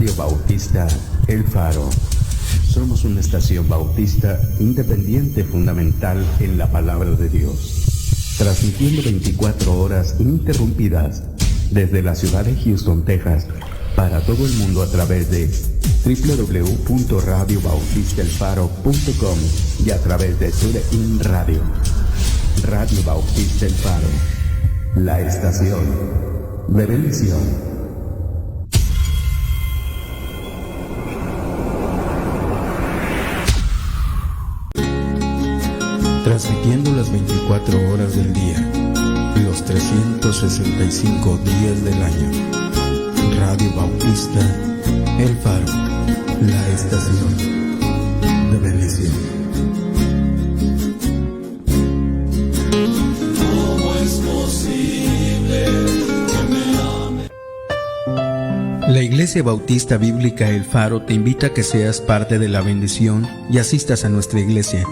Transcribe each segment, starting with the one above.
Radio Bautista El Faro. Somos una estación bautista independiente fundamental en la palabra de Dios, transmitiendo 24 horas ininterrumpidas desde la ciudad de Houston, Texas, para todo el mundo a través de www.radiobautistaelfaro.com y a través de TuneIn Radio. Radio Bautista El Faro, la estación de bendición. Transmitiendo las 24 horas del día, los 365 días del año. Radio Bautista El Faro, la estación de bendición. ¿Cómo es posible que me ame? La Iglesia Bautista Bíblica El Faro te invita a que seas parte de la bendición y asistas a nuestra iglesia.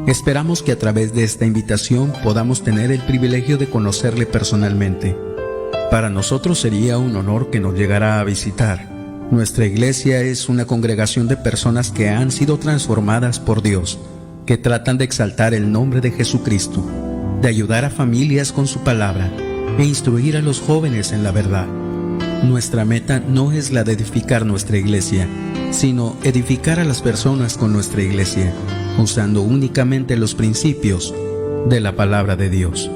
Esperamos que a través de esta invitación podamos tener el privilegio de conocerle personalmente. Para nosotros sería un honor que nos llegara a visitar. Nuestra iglesia es una congregación de personas que han sido transformadas por Dios, que tratan de exaltar el nombre de Jesucristo, de ayudar a familias con su palabra e instruir a los jóvenes en la verdad. Nuestra meta no es la de edificar nuestra iglesia, sino edificar a las personas con nuestra iglesia, usando únicamente los principios de la palabra de Dios.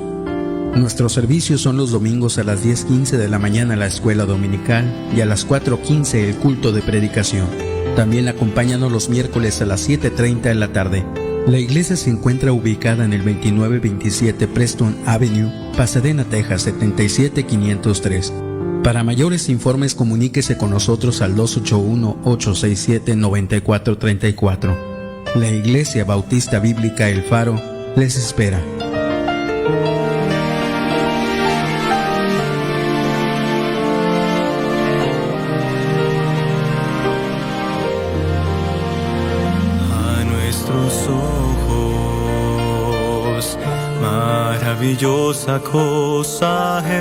Nuestros servicios son los domingos a las 10:15 de la mañana la escuela dominical y a las 4:15 el culto de predicación. También acompáñanos los miércoles a las 7:30 de la tarde. La iglesia se encuentra ubicada en el 2927 Preston Avenue, Pasadena, Texas 77503. Para mayores informes comuníquese con nosotros al 281-867-9434. La Iglesia Bautista Bíblica El Faro les espera. A nuestros ojos, maravillosa cosa es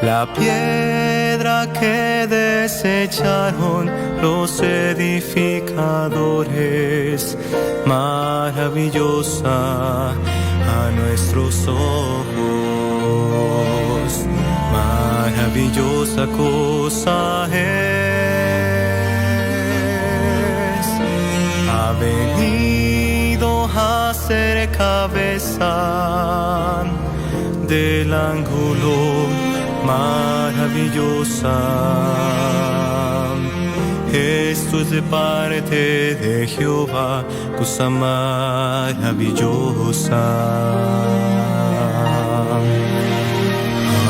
la piedra que desecharon los edificadores, maravillosa a nuestros ojos, maravillosa cosa es. Ha venido a ser cabeza del ángulo, maravillosa. Esto es de parte de Jehová, cosa maravillosa.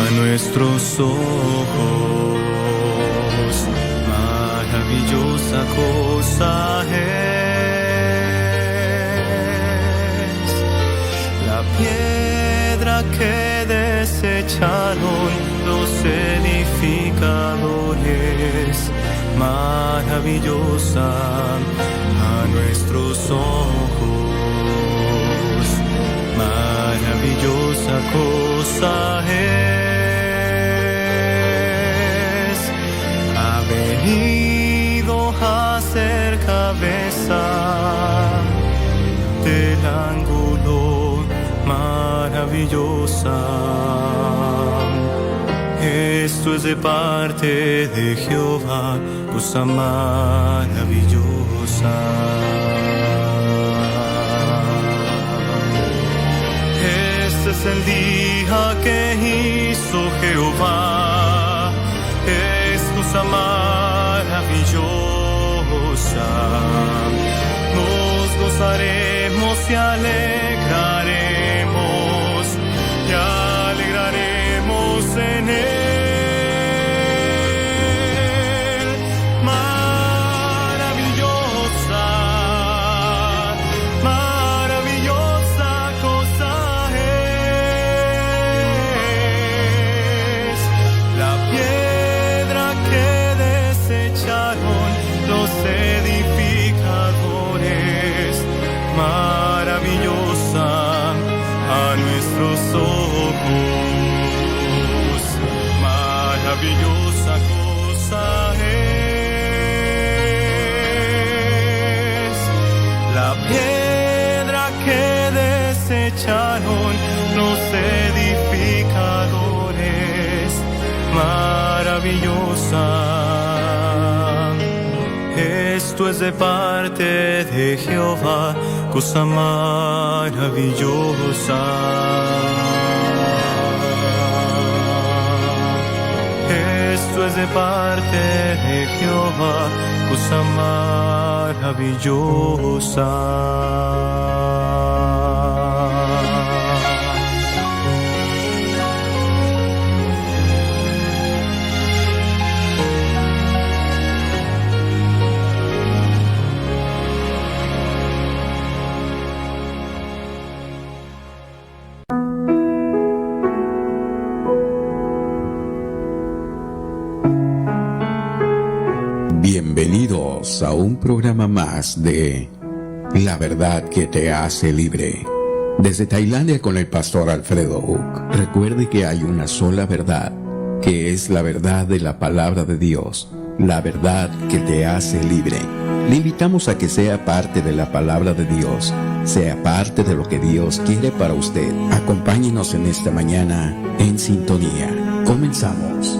A nuestros ojos, maravillosa cosa es la piedra que desecharon los edificadores, maravillosa a nuestros ojos, maravillosa cosa es. Ha venido a ser cabeza del ángulo, maravillosa. Esto es de parte de Jehová, cosa maravillosa. Este es el día que hizo Jehová, es cosa maravillosa. Nos gozaremos y alegraremos, y alegraremos en él. Los edificadores, maravillosa a nuestros ojos, maravillosa. Esto es de parte de Jehová, cosa maravillosa. Esto es de parte de Jehová, cosa maravillosa. Bienvenidos a un programa más de La Verdad que te hace libre. Desde Tailandia con el pastor Alfredo Huk. Recuerde que hay una sola verdad, que es la verdad de la palabra de Dios, la verdad que te hace libre. Le invitamos a que sea parte de la palabra de Dios, sea parte de lo que Dios quiere para usted. Acompáñenos en esta mañana en sintonía. Comenzamos.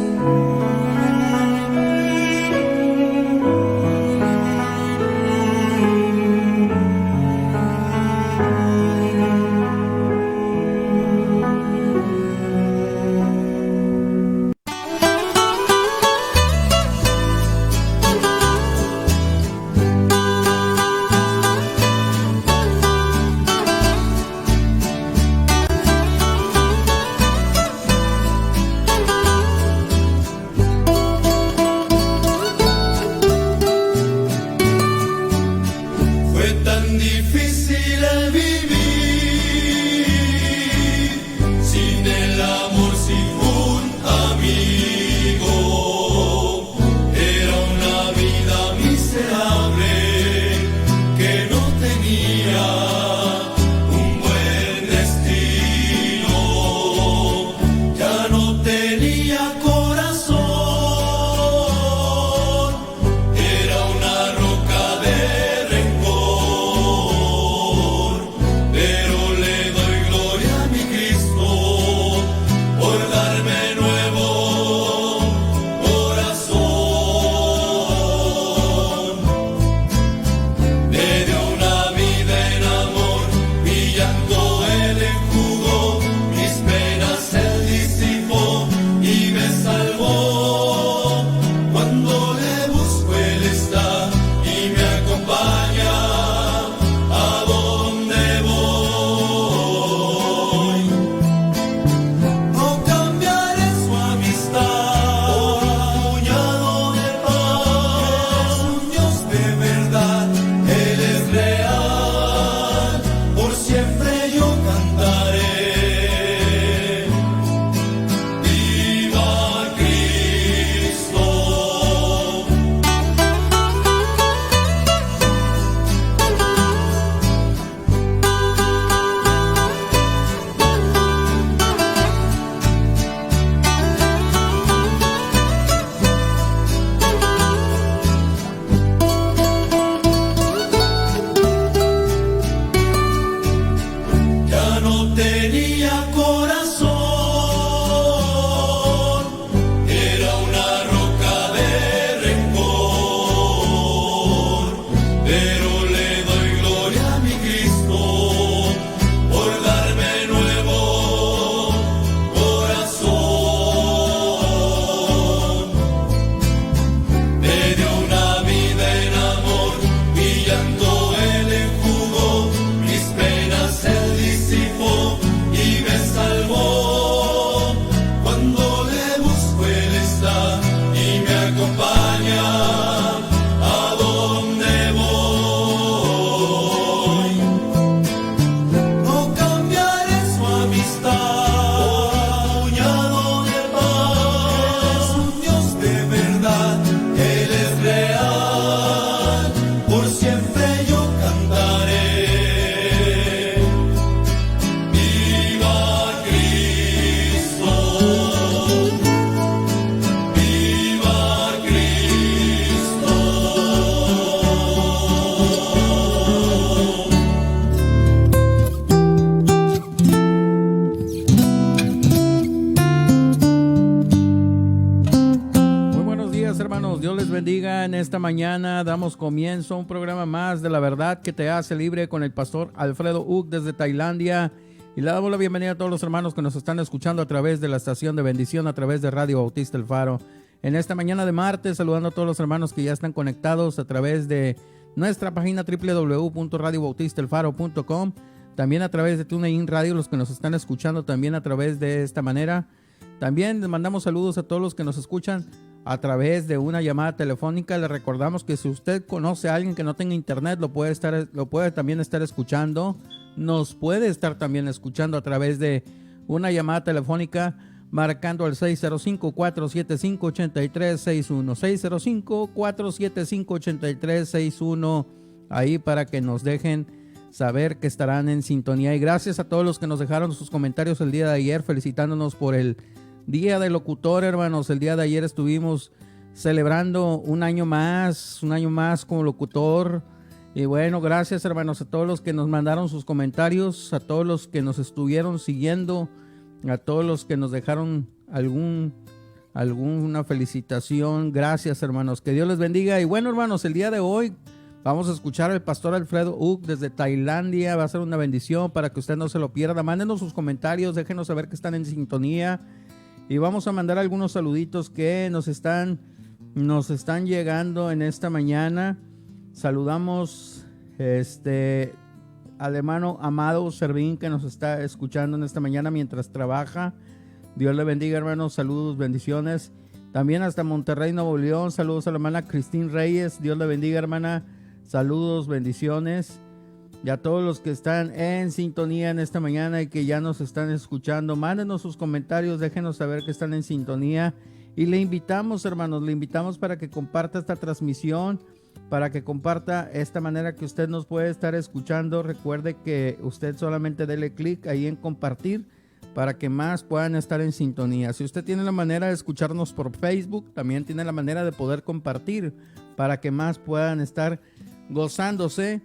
y me acompaña a donde voy. en esta mañana damos comienzo a un programa más de La Verdad que te hace libre con el pastor Alfredo Uc desde Tailandia. Y le damos la bienvenida a todos los hermanos que nos están escuchando a través de la estación de bendición, a través de Radio Bautista El Faro. En esta mañana de martes, saludando a todos los hermanos que ya están conectados a través de nuestra página www.radiobautistelfaro.com. También a través de TuneIn Radio, los que nos están escuchando también a través de esta manera. También les mandamos saludos a todos los que nos escuchan a través de una llamada telefónica. Le recordamos que si usted conoce a alguien que no tenga internet, lo puede también estar escuchando. Nos puede estar también escuchando a través de una llamada telefónica marcando al 605-475-8361. 605-475-8361. Ahí para que nos dejen saber que estarán en sintonía. Y gracias a todos los que nos dejaron sus comentarios el día de ayer felicitándonos por el Día del Locutor, hermanos. El día de ayer estuvimos celebrando un año más como locutor. Y bueno, gracias, hermanos, a todos los que nos mandaron sus comentarios, a todos los que nos estuvieron siguiendo, a todos los que nos dejaron alguna felicitación. Gracias, hermanos, que Dios les bendiga. Y bueno, hermanos, el día de hoy vamos a escuchar al pastor Alfredo Uc desde Tailandia. Va a ser una bendición para que usted no se lo pierda. Mándenos sus comentarios, déjenos saber que están en sintonía. Y vamos a mandar algunos saluditos que nos están llegando en esta mañana. Saludamos al hermano Amado Servín, que nos está escuchando en esta mañana mientras trabaja. Dios le bendiga, hermanos. Saludos, bendiciones. También hasta Monterrey, Nuevo León. Saludos a la hermana Cristín Reyes. Dios le bendiga, hermana. Saludos, bendiciones. Y a todos los que están en sintonía en esta mañana y que ya nos están escuchando, mándenos sus comentarios, déjenos saber que están en sintonía. Y le invitamos, hermanos, para que comparta esta transmisión, para que comparta esta manera que usted nos puede estar escuchando. Recuerde que usted solamente dele clic ahí en compartir para que más puedan estar en sintonía. Si usted tiene la manera de escucharnos por Facebook, también tiene la manera de poder compartir para que más puedan estar gozándose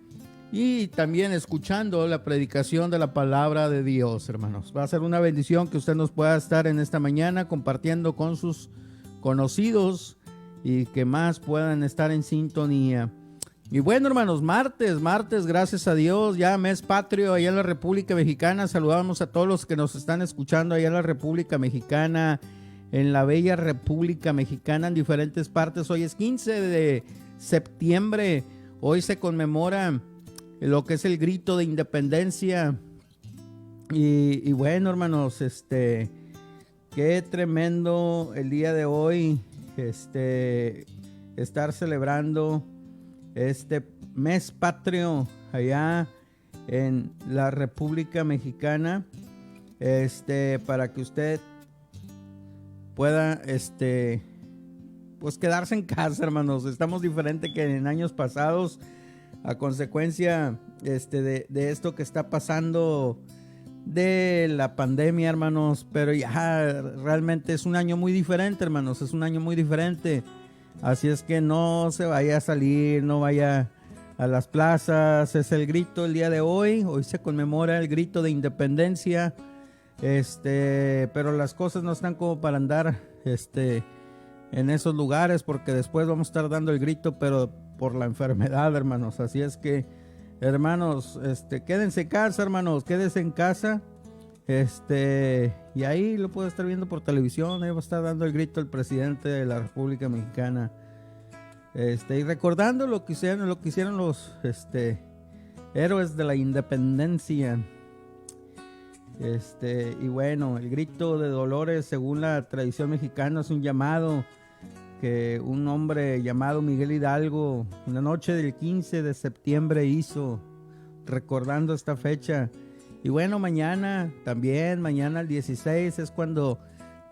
y también escuchando la predicación de la palabra de Dios, hermanos. Va a ser una bendición que usted nos pueda estar en esta mañana compartiendo con sus conocidos y que más puedan estar en sintonía. Y bueno, hermanos, martes, gracias a Dios, ya mes patrio allá en la República Mexicana. Saludamos a todos los que nos están escuchando allá en la República Mexicana, en la bella República Mexicana, en diferentes partes. Hoy es 15 de septiembre, hoy se conmemora lo que es el grito de independencia. Y bueno, hermanos, qué tremendo el día de hoy, estar celebrando este mes patrio allá en la República Mexicana, para que usted pueda, pues quedarse en casa, hermanos. Estamos diferente que en años pasados a consecuencia, de esto que está pasando de la pandemia, hermanos, pero ya realmente es un año muy diferente, hermanos, es un año muy diferente. Así es que no se vaya a salir, no vaya a las plazas. Es el grito el día de hoy. Hoy se conmemora el grito de independencia. Pero las cosas no están como para andar en esos lugares, porque después vamos a estar dando el grito, pero por la enfermedad, hermanos. Así es que, hermanos, quédense en casa, hermanos, quédense en casa. Y ahí lo puede estar viendo por televisión. Ahí va a estar dando el grito el presidente de la República Mexicana. Y recordando lo que hicieron los héroes de la independencia. Y bueno, el grito de Dolores, según la tradición mexicana, es un llamado que un hombre llamado Miguel Hidalgo en la noche del 15 de septiembre hizo, recordando esta fecha. Y bueno, mañana el 16 es cuando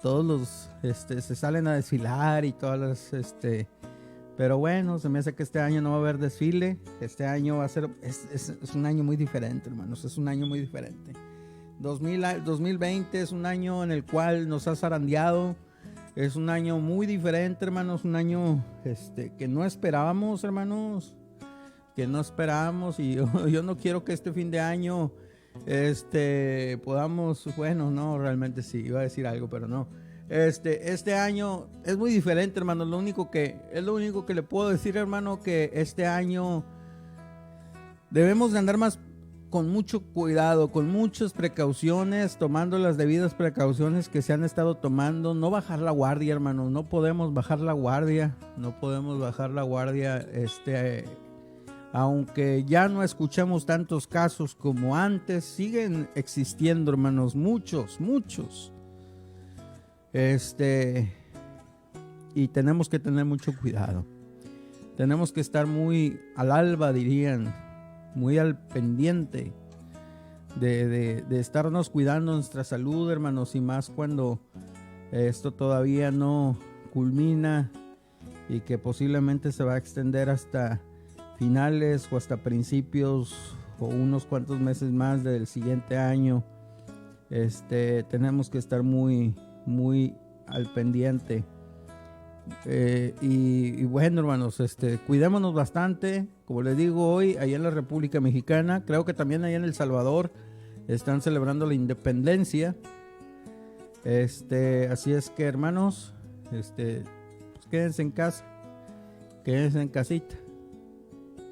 todos los se salen a desfilar y todas las pero bueno, se me hace que este año no va a haber desfile. Este año va a ser es un año muy diferente, hermanos, es un año muy diferente. 2020 es un año en el cual nos ha zarandeado. Es un año muy diferente, hermanos, un año que no esperábamos, hermanos, que no esperábamos. Y yo no quiero que este fin de año podamos, bueno, no, realmente sí, iba a decir algo, pero no. Este año es muy diferente, hermano. Es lo único que le puedo decir, hermano, que este año debemos de andar más con mucho cuidado, con muchas precauciones, tomando las debidas precauciones que se han estado tomando. No bajar la guardia, hermano. No podemos bajar la guardia. Aunque ya no escuchamos tantos casos como antes, siguen existiendo, hermanos, muchos. Y tenemos que tener mucho cuidado. Tenemos que estar muy al alba, dirían, muy al pendiente de estarnos cuidando nuestra salud, hermanos, y más cuando esto todavía no culmina y que posiblemente se va a extender hasta finales o hasta principios o unos cuantos meses más del siguiente año. Tenemos que estar muy al pendiente. Y bueno, hermanos, cuidémonos bastante. Como les digo, hoy allá en la República Mexicana, creo que también allá en El Salvador están celebrando la independencia. Así es que, hermanos, pues quédense en casa, quédense en casita,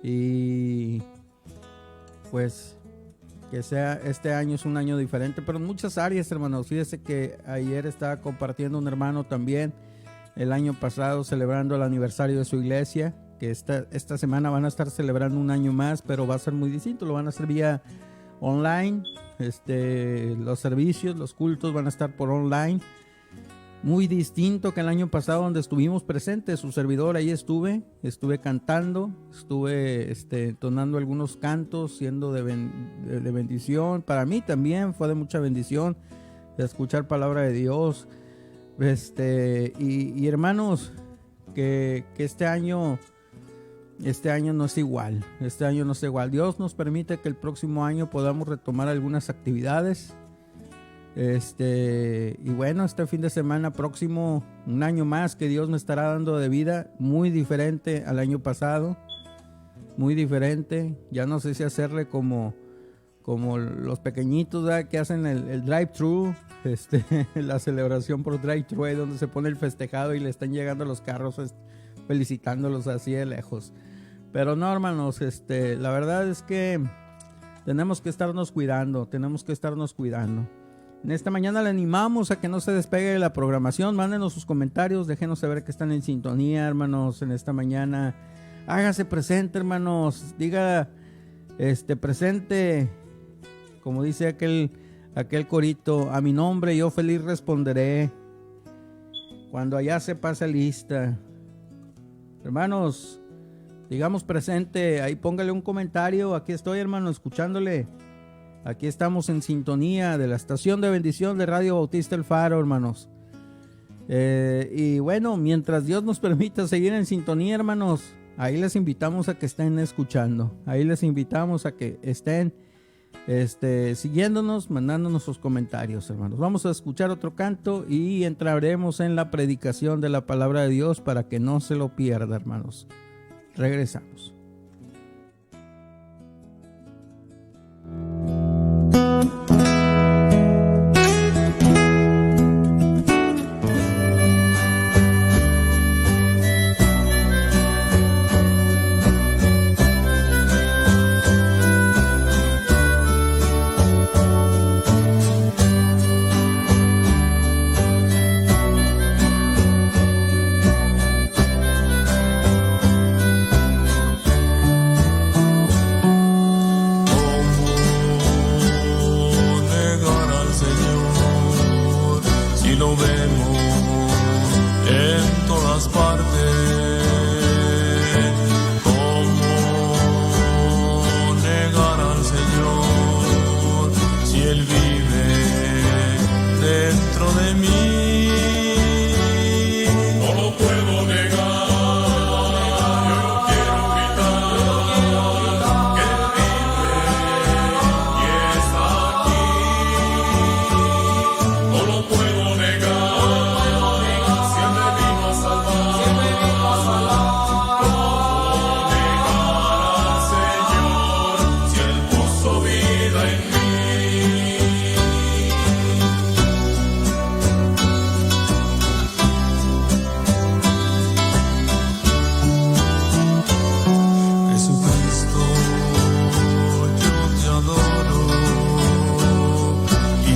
y pues que sea, este año es un año diferente, pero en muchas áreas, hermanos. Fíjese que ayer estaba compartiendo un hermano también, el año pasado celebrando el aniversario de su iglesia, que esta semana van a estar celebrando un año más, pero va a ser muy distinto, lo van a hacer vía online. Los servicios, los cultos van a estar por online, muy distinto que el año pasado donde estuvimos presentes. Su servidor ahí estuve cantando, estuve entonando algunos cantos, siendo de bendición. Para mí también fue de mucha bendición de escuchar palabra de Dios. Y hermanos, que este año no es igual. Dios nos permite que el próximo año podamos retomar algunas actividades. Y bueno, este fin de semana próximo, un año más que Dios me estará dando de vida, muy diferente al año pasado, muy diferente. Ya no sé si hacerle como los pequeñitos, ¿verdad?, que hacen el drive-thru, la celebración por drive-thru, donde se pone el festejado y le están llegando los carros felicitándolos así de lejos. Pero no, hermanos, la verdad es que tenemos que estarnos cuidando. En esta mañana le animamos a que no se despegue de la programación. Mándenos sus comentarios, déjenos saber que están en sintonía, hermanos, en esta mañana. Hágase presente, hermanos. Diga, presente, como dice aquel corito: a mi nombre yo feliz responderé, cuando allá se pase lista. Hermanos, digamos presente, ahí póngale un comentario. Aquí estoy, hermano, escuchándole. Aquí estamos en sintonía de la estación de bendición de Radio Bautista El Faro, hermanos. Y bueno, mientras Dios nos permita seguir en sintonía, hermanos, ahí les invitamos a que estén escuchando. Ahí les invitamos a que estén siguiéndonos, mandándonos sus comentarios, hermanos. Vamos a escuchar otro canto y entraremos en la predicación de la palabra de Dios para que no se lo pierda, hermanos. Regresamos.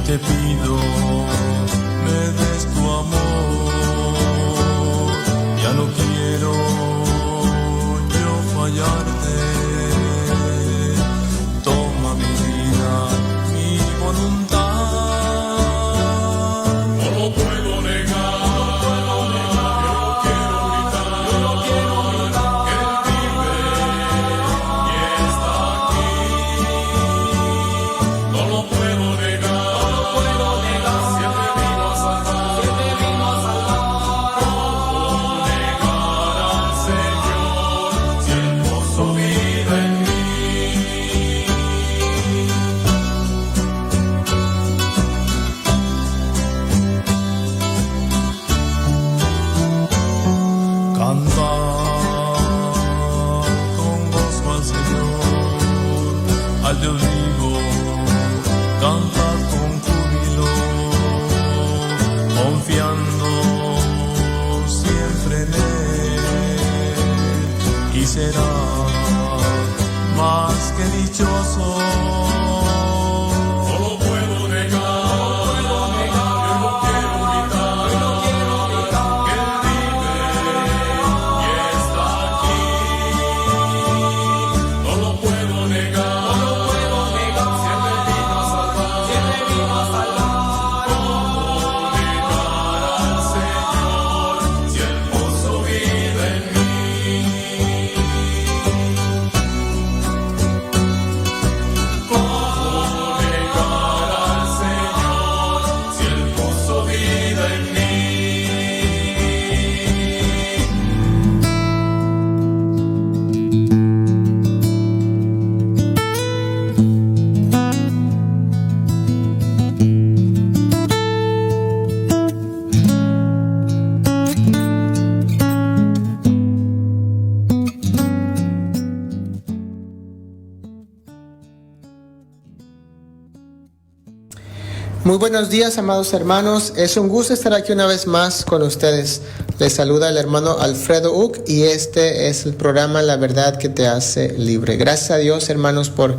te pido me des tu amor, ya no quiero yo fallarte, toma mi vida, mi voluntad, no lo puedo negar, yo no quiero gritar, que Él vive y está aquí, no lo puedo negar. Al Dios vivo, canta con júbilo, confiando siempre en Él, y será más que dichoso. No lo puedo negar, yo no quiero gritar, que Él vive y está aquí, no lo puedo negar. Muy buenos días, amados hermanos. Es un gusto estar aquí una vez más con ustedes. Les saluda el hermano Alfredo Uck y este es el programa La Verdad que te hace libre. Gracias a Dios, hermanos, por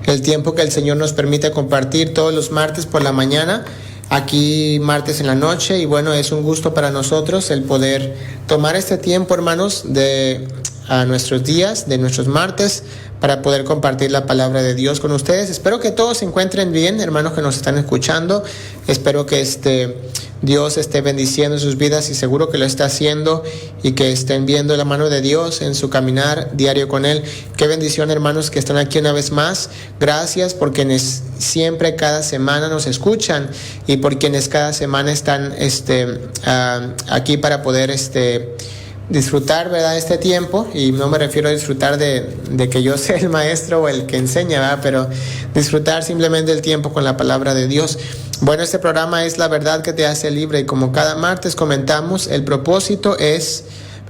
el tiempo que el Señor nos permite compartir todos los martes por la mañana, aquí martes en la noche. Y bueno, es un gusto para nosotros el poder tomar este tiempo, hermanos, de nuestros días, de nuestros martes, para poder compartir la palabra de Dios con ustedes. Espero que todos se encuentren bien, hermanos que nos están escuchando. Espero que Dios esté bendiciendo sus vidas, y seguro que lo está haciendo, y que estén viendo la mano de Dios en su caminar diario con Él. Qué bendición, hermanos, que están aquí una vez más. Gracias por quienes siempre, cada semana nos escuchan, y por quienes cada semana están aquí para poder disfrutar, ¿verdad?, este tiempo. Y no me refiero a disfrutar de que yo sea el maestro o el que enseña, ¿verdad?, pero disfrutar simplemente el tiempo con la palabra de Dios. Bueno, este programa es La Verdad que te hace libre, y como cada martes comentamos, el propósito es,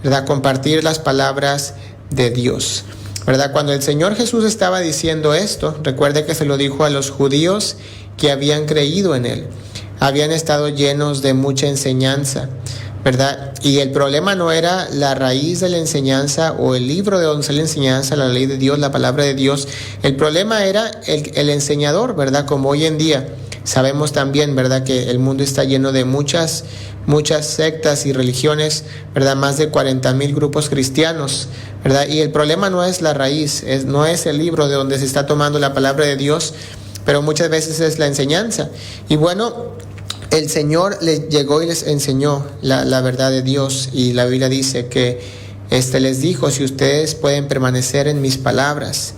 ¿verdad?, compartir las palabras de Dios, ¿verdad? Cuando el Señor Jesús estaba diciendo esto, recuerde que se lo dijo a los judíos que habían creído en Él. Habían estado llenos de mucha enseñanza, ¿verdad? Y el problema no era la raíz de la enseñanza o el libro de donde sale la enseñanza, la ley de Dios, la palabra de Dios. El problema era el enseñador, ¿verdad? Como hoy en día sabemos también, ¿verdad?, que el mundo está lleno de muchas sectas y religiones, ¿verdad? Más de 40,000 grupos cristianos, ¿verdad? Y el problema no es la raíz, no es el libro de donde se está tomando la palabra de Dios, pero muchas veces es la enseñanza. Y bueno, el Señor les llegó y les enseñó la verdad de Dios, y la Biblia dice que les dijo: si ustedes pueden permanecer en mis palabras,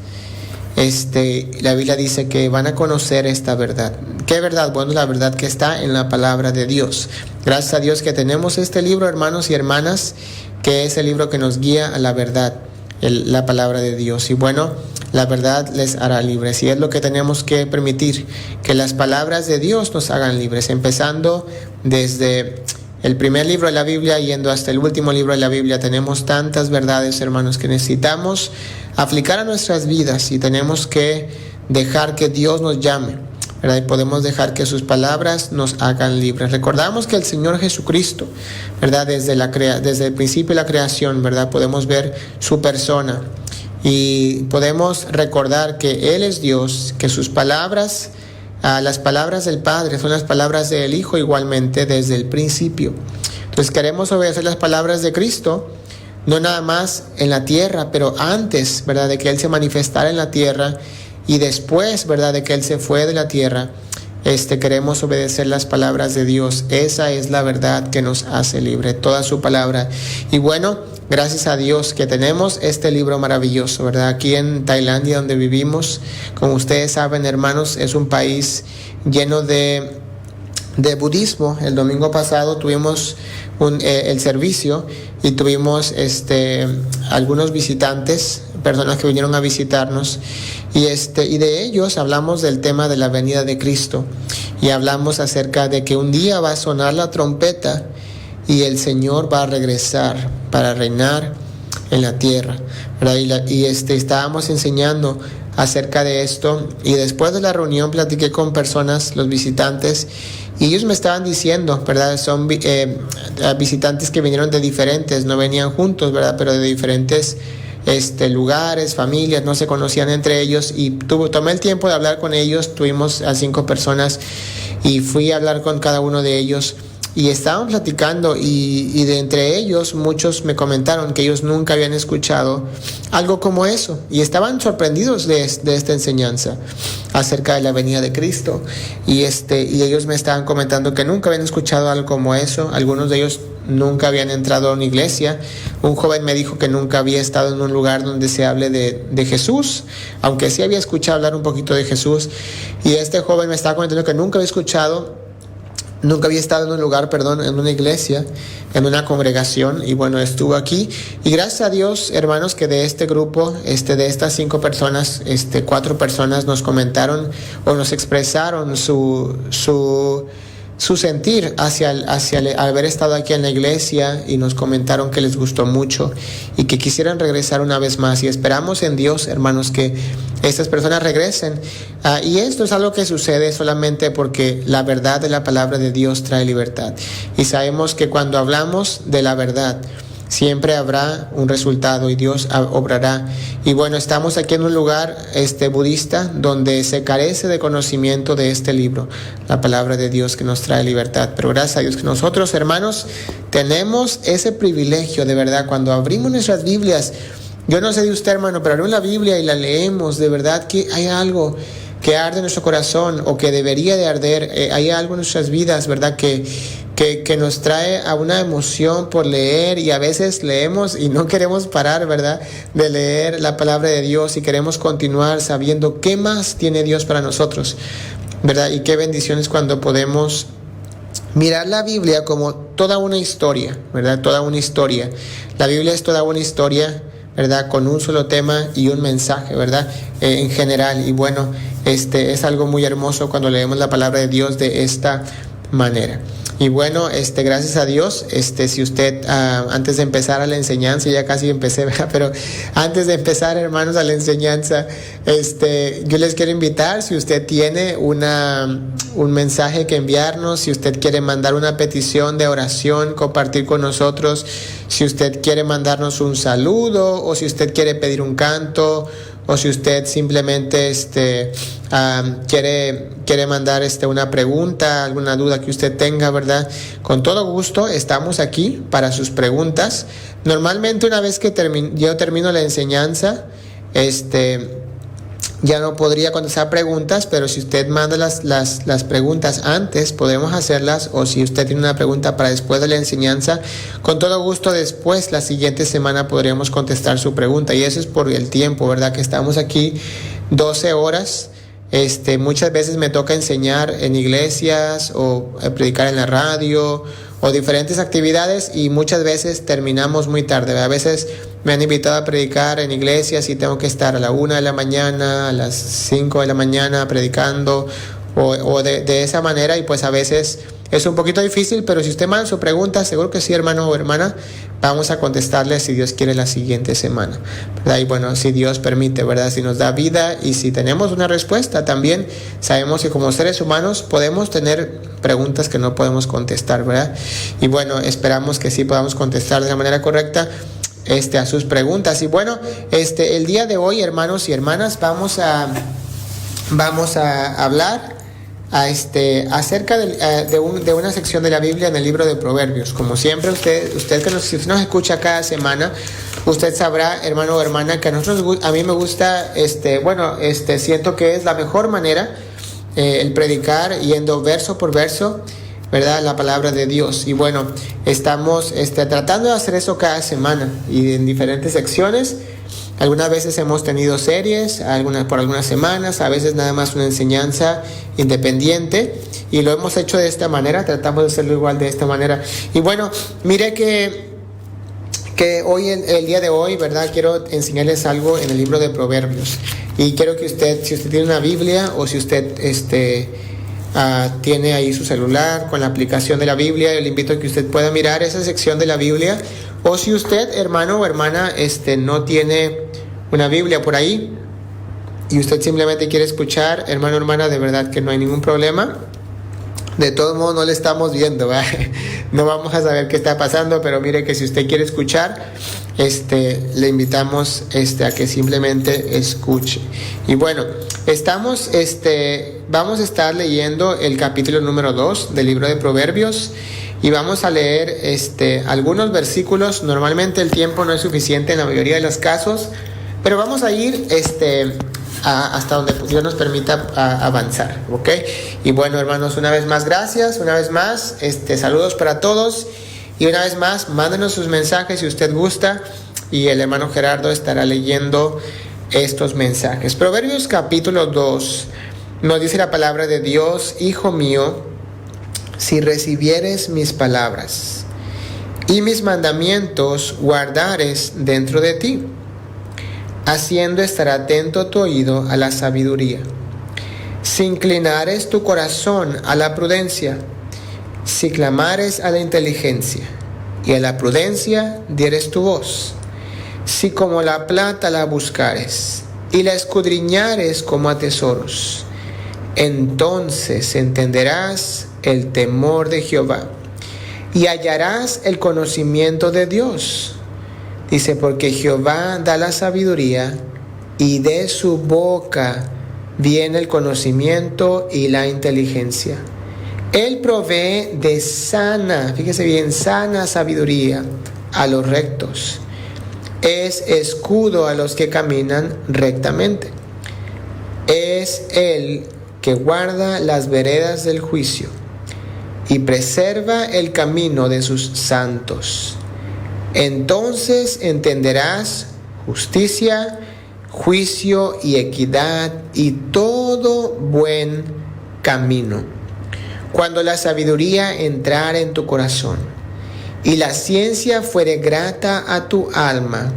la Biblia dice que van a conocer esta verdad. ¿Qué verdad? Bueno, la verdad que está en la palabra de Dios. Gracias a Dios que tenemos este libro, hermanos y hermanas, que es el libro que nos guía a la verdad, la palabra de Dios. Y bueno, la verdad les hará libres, y es lo que tenemos que permitir, que las palabras de Dios nos hagan libres, empezando desde el primer libro de la Biblia yendo hasta el último libro de la Biblia. Tenemos tantas verdades, hermanos, que necesitamos aplicar a nuestras vidas, y tenemos que dejar que Dios nos llame, ¿verdad? Y podemos dejar que sus palabras nos hagan libres. Recordamos que el Señor Jesucristo, ¿verdad?, desde el principio de la creación, ¿verdad?, podemos ver su persona, y podemos recordar que Él es Dios, que sus palabras las palabras del Padre son las palabras del Hijo igualmente desde el principio. Entonces queremos obedecer las palabras de Cristo, no nada más en la tierra, pero antes, ¿verdad?, de que Él se manifestara en la tierra y después, ¿verdad?, de que Él se fue de la tierra. Queremos obedecer las palabras de Dios. Esa es la verdad que nos hace libre, toda su palabra. Y bueno, gracias a Dios que tenemos este libro maravilloso, ¿verdad? Aquí en Tailandia, donde vivimos, como ustedes saben, hermanos, es un país lleno de budismo. El domingo pasado tuvimos el servicio y tuvimos algunos visitantes, personas que vinieron a visitarnos, y de ellos hablamos del tema de la venida de Cristo, y hablamos acerca de que un día va a sonar la trompeta y el Señor va a regresar para reinar en la tierra, ¿verdad? Y estábamos enseñando acerca de esto, y después de la reunión platiqué con personas, los visitantes, y ellos me estaban diciendo, ¿verdad? Son visitantes que vinieron de diferentes, no venían juntos, ¿verdad?, pero de diferentes lugares, familias, no se conocían entre ellos, y tomé el tiempo de hablar con ellos. Tuvimos a 5 personas y fui a hablar con cada uno de ellos, y estaban platicando, y de entre ellos muchos me comentaron que ellos nunca habían escuchado algo como eso, y estaban sorprendidos de esta enseñanza acerca de la venida de Cristo, y ellos me estaban comentando que nunca habían escuchado algo como eso. Algunos de ellos nunca habían entrado a una iglesia. Un joven me dijo que nunca había estado en un lugar donde se hable de Jesús, aunque sí había escuchado hablar un poquito de Jesús. Y este joven me estaba comentando que nunca había estado en un lugar, en una iglesia, en una congregación, y bueno, estuvo aquí. Y gracias a Dios, hermanos, que de este grupo, de estas 5 personas, 4 personas nos comentaron o nos expresaron su sentir hacia haber estado aquí en la iglesia, y nos comentaron que les gustó mucho y que quisieran regresar una vez más, y esperamos en Dios, hermanos, que estas personas regresen. Y esto es algo que sucede solamente porque la verdad de la palabra de Dios trae libertad, y sabemos que cuando hablamos de la verdad siempre habrá un resultado y Dios obrará. Y bueno, estamos aquí en un lugar budista donde se carece de conocimiento de este libro, la palabra de Dios que nos trae libertad. Pero gracias a Dios que nosotros, hermanos, tenemos ese privilegio de verdad. Cuando abrimos nuestras Biblias, yo no sé de usted, hermano, pero abrimos la Biblia y la leemos, de verdad que hay algo que arde en nuestro corazón, o que debería de arder. Hay algo en nuestras vidas, ¿verdad?, que nos trae a una emoción por leer, y a veces leemos y no queremos parar, ¿verdad?, de leer la palabra de Dios, y queremos continuar sabiendo qué más tiene Dios para nosotros, ¿verdad? Y qué bendiciones cuando podemos mirar la Biblia como toda una historia, ¿verdad? Toda una historia. La Biblia es toda una historia, ¿verdad?, con un solo tema y un mensaje, ¿verdad?, en general. Y bueno, es algo muy hermoso cuando leemos la palabra de Dios de esta manera. Y bueno, gracias a Dios, si usted, antes de empezar a la enseñanza, ya casi empecé, ¿verdad?, pero antes de empezar, hermanos, a la enseñanza, yo les quiero invitar, si usted tiene un mensaje que enviarnos, si usted quiere mandar una petición de oración, compartir con nosotros, si usted quiere mandarnos un saludo, o si usted quiere pedir un canto, o si usted simplemente quiere mandar una pregunta, alguna duda que usted tenga, ¿verdad? Con todo gusto estamos aquí para sus preguntas. Normalmente una vez que yo termino la enseñanza, ya no podría contestar preguntas, pero si usted manda las preguntas antes, podemos hacerlas, o si usted tiene una pregunta para después de la enseñanza, con todo gusto después, la siguiente semana, podríamos contestar su pregunta. Y eso es por el tiempo, ¿verdad?, que estamos aquí 12 horas. Muchas veces me toca enseñar en iglesias, o predicar en la radio, o diferentes actividades, y muchas veces terminamos muy tarde, ¿verdad? A veces me han invitado a predicar en iglesias y tengo que estar a la 1 de la mañana, a las 5 de la mañana predicando, o de esa manera, y pues a veces es un poquito difícil, pero si usted manda su pregunta, seguro que sí, hermano o hermana, vamos a contestarle, si Dios quiere, la siguiente semana, ¿verdad? Y bueno, si Dios permite, ¿verdad?, si nos da vida, y si tenemos una respuesta, también sabemos que como seres humanos podemos tener preguntas que no podemos contestar, ¿verdad? Y bueno, esperamos que sí podamos contestar de la manera correcta a sus preguntas. Y bueno, el día de hoy, hermanos y hermanas, vamos a hablar acerca de una sección de la Biblia en el libro de Proverbios. Como siempre, usted que nos escucha cada semana, usted sabrá, hermano o hermana, que a mí me gusta, siento que es la mejor manera el predicar yendo verso por verso, ¿verdad? La palabra de Dios. Y bueno, estamos tratando de hacer eso cada semana y en diferentes secciones. Algunas veces hemos tenido series, por algunas semanas, a veces nada más una enseñanza independiente, y lo hemos hecho de esta manera, tratamos de hacerlo igual de esta manera. Y bueno, mire que hoy, el día de hoy, ¿verdad? Quiero enseñarles algo en el libro de Proverbios. Y quiero que usted, si usted tiene una Biblia o si usted tiene ahí su celular con la aplicación de la Biblia, yo le invito a que usted pueda mirar esa sección de la Biblia. O si usted, hermano o hermana, no tiene una Biblia por ahí y usted simplemente quiere escuchar, hermano o hermana, de verdad que no hay ningún problema. De todos modos no le estamos viendo, ¿verdad? No vamos a saber qué está pasando, pero mire que si usted quiere escuchar, le invitamos a que simplemente escuche. Y bueno, vamos a estar leyendo el capítulo número 2 del libro de Proverbios. Y vamos a leer algunos versículos. Normalmente el tiempo no es suficiente en la mayoría de los casos, pero vamos a ir hasta donde Dios nos permita avanzar, ¿ok? Y bueno, hermanos, una vez más gracias, una vez más saludos para todos, y una vez más mándenos sus mensajes si usted gusta, y el hermano Gerardo estará leyendo estos mensajes. Proverbios capítulo 2 nos dice la palabra de Dios: Hijo mío, si recibieres mis palabras y mis mandamientos guardares dentro de ti, haciendo estar atento tu oído a la sabiduría, si inclinares tu corazón a la prudencia, si clamares a la inteligencia y a la prudencia dieres tu voz, si como la plata la buscares y la escudriñares como a tesoros, entonces entenderás el temor de Jehová y hallarás el conocimiento de Dios. Dice, porque Jehová da la sabiduría y de su boca viene el conocimiento y la inteligencia. Él provee de fíjese bien, sana sabiduría a los rectos. Es escudo a los que caminan rectamente. Es Él que guarda las veredas del juicio y preserva el camino de sus santos. Entonces entenderás justicia, juicio y equidad y todo buen camino. Cuando la sabiduría entrare en tu corazón y la ciencia fuere grata a tu alma,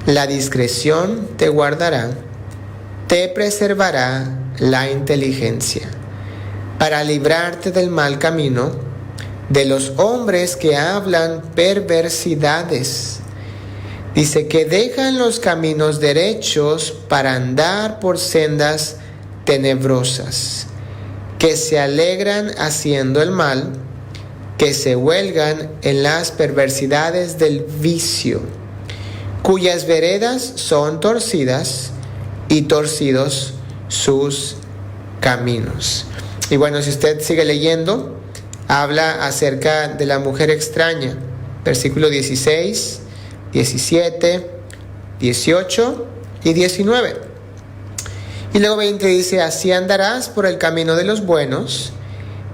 la discreción te guardará, te preservará la inteligencia, para librarte del mal camino, de los hombres que hablan perversidades. Dice que dejan los caminos derechos para andar por sendas tenebrosas, que se alegran haciendo el mal, que se huelgan en las perversidades del vicio, cuyas veredas son torcidas y torcidos sus caminos. Y bueno, si usted sigue leyendo, habla acerca de la mujer extraña, versículo 16, 17, 18 y 19. Y luego 20 dice: así andarás por el camino de los buenos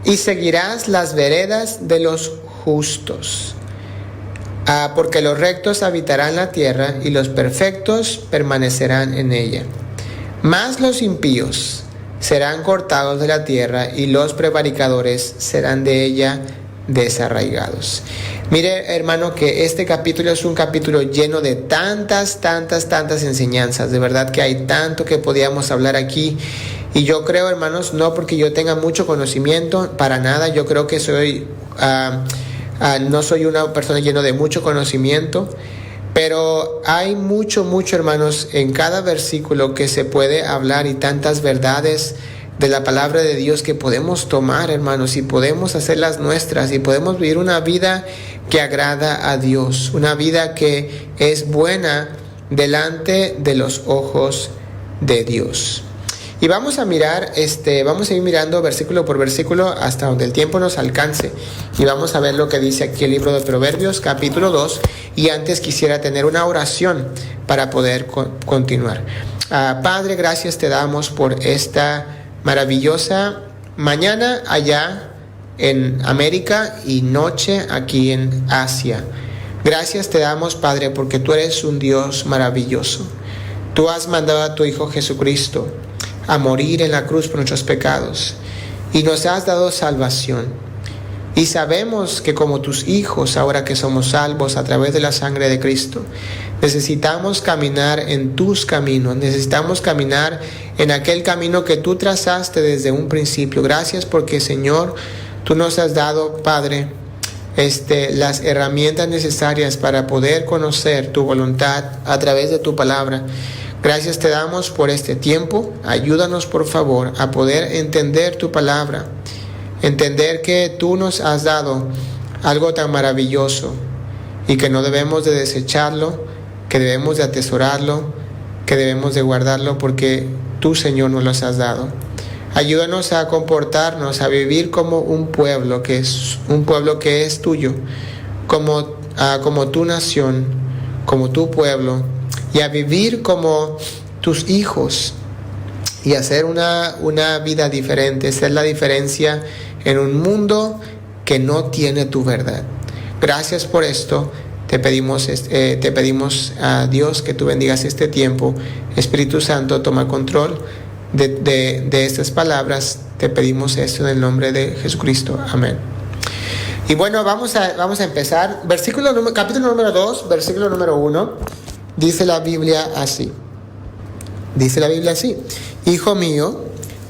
y seguirás las veredas de los justos. Porque los rectos habitarán la tierra y los perfectos permanecerán en ella. Mas los impíos serán cortados de la tierra y los prevaricadores serán de ella desarraigados. Mire, hermano, que este capítulo es un capítulo lleno de tantas enseñanzas. De verdad que hay tanto que podíamos hablar aquí. Y yo creo, hermanos, no porque yo tenga mucho conocimiento, para nada. Yo creo que no soy una persona llena de mucho conocimiento, pero hay mucho, hermanos, en cada versículo que se puede hablar, y tantas verdades de la palabra de Dios que podemos tomar, hermanos, y podemos hacerlas nuestras, y podemos vivir una vida que agrada a Dios, una vida que es buena delante de los ojos de Dios. Y vamos a mirar, vamos a ir mirando versículo por versículo hasta donde el tiempo nos alcance. Y vamos a ver lo que dice aquí el libro de Proverbios, capítulo 2. Y antes quisiera tener una oración para poder continuar. Padre, gracias te damos por esta maravillosa mañana allá en América y noche aquí en Asia. Gracias te damos, Padre, porque tú eres un Dios maravilloso. Tú has mandado a tu Hijo Jesucristo a morir en la cruz por nuestros pecados y nos has dado salvación. Y sabemos que como tus hijos, ahora que somos salvos a través de la sangre de Cristo, necesitamos caminar en tus caminos, necesitamos caminar en aquel camino que tú trazaste desde un principio. Gracias porque, Señor, tú nos has dado, Padre, las herramientas necesarias para poder conocer tu voluntad a través de tu palabra. Gracias te damos por este tiempo. Ayúdanos, por favor, a poder entender tu palabra, entender que tú nos has dado algo tan maravilloso y que no debemos de desecharlo, que debemos de atesorarlo, que debemos de guardarlo porque tú, Señor, nos los has dado. Ayúdanos a comportarnos, a vivir como un pueblo que es tuyo, como tu nación, como tu pueblo, y a vivir como tus hijos y hacer una vida diferente, ser la diferencia en un mundo que no tiene tu verdad. Gracias por esto. Te pedimos a Dios que tú bendigas este tiempo. Espíritu Santo, toma control de estas palabras. Te pedimos esto en el nombre de Jesucristo. Amén. Y bueno, vamos a empezar. Capítulo número 2, versículo número 1. Dice la Biblia así. Hijo mío,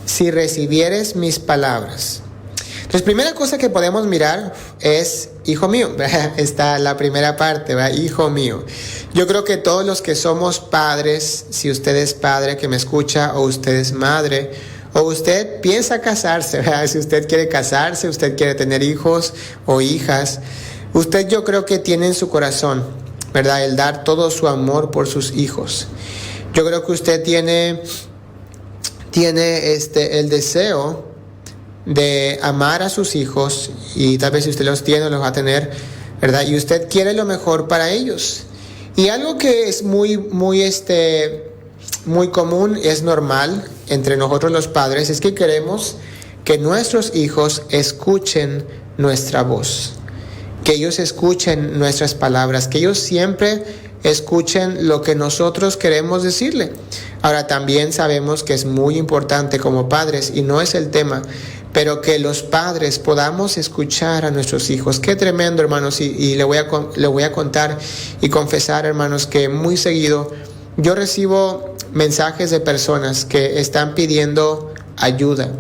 si recibieres mis palabras. Entonces, primera cosa que podemos mirar es, hijo mío, está la primera parte, ¿verdad? Hijo mío. Yo creo que todos los que somos padres, si usted es padre que me escucha, o usted es madre, o usted piensa casarse, ¿verdad? Si usted quiere casarse, usted quiere tener hijos o hijas, usted yo creo que tiene en su corazón, ¿verdad?, el dar todo su amor por sus hijos. Yo creo que usted tiene el deseo de amar a sus hijos, y tal vez si usted los tiene, los va a tener, ¿verdad? Y usted quiere lo mejor para ellos. Y algo que es muy común, es normal entre nosotros los padres, es que queremos que nuestros hijos escuchen nuestra voz, que ellos escuchen nuestras palabras, que ellos siempre escuchen lo que nosotros queremos decirle. Ahora, también sabemos que es muy importante como padres, y no es el tema, pero que los padres podamos escuchar a nuestros hijos. Qué tremendo, hermanos, y le voy a contar y confesar, hermanos, que muy seguido yo recibo mensajes de personas que están pidiendo ayuda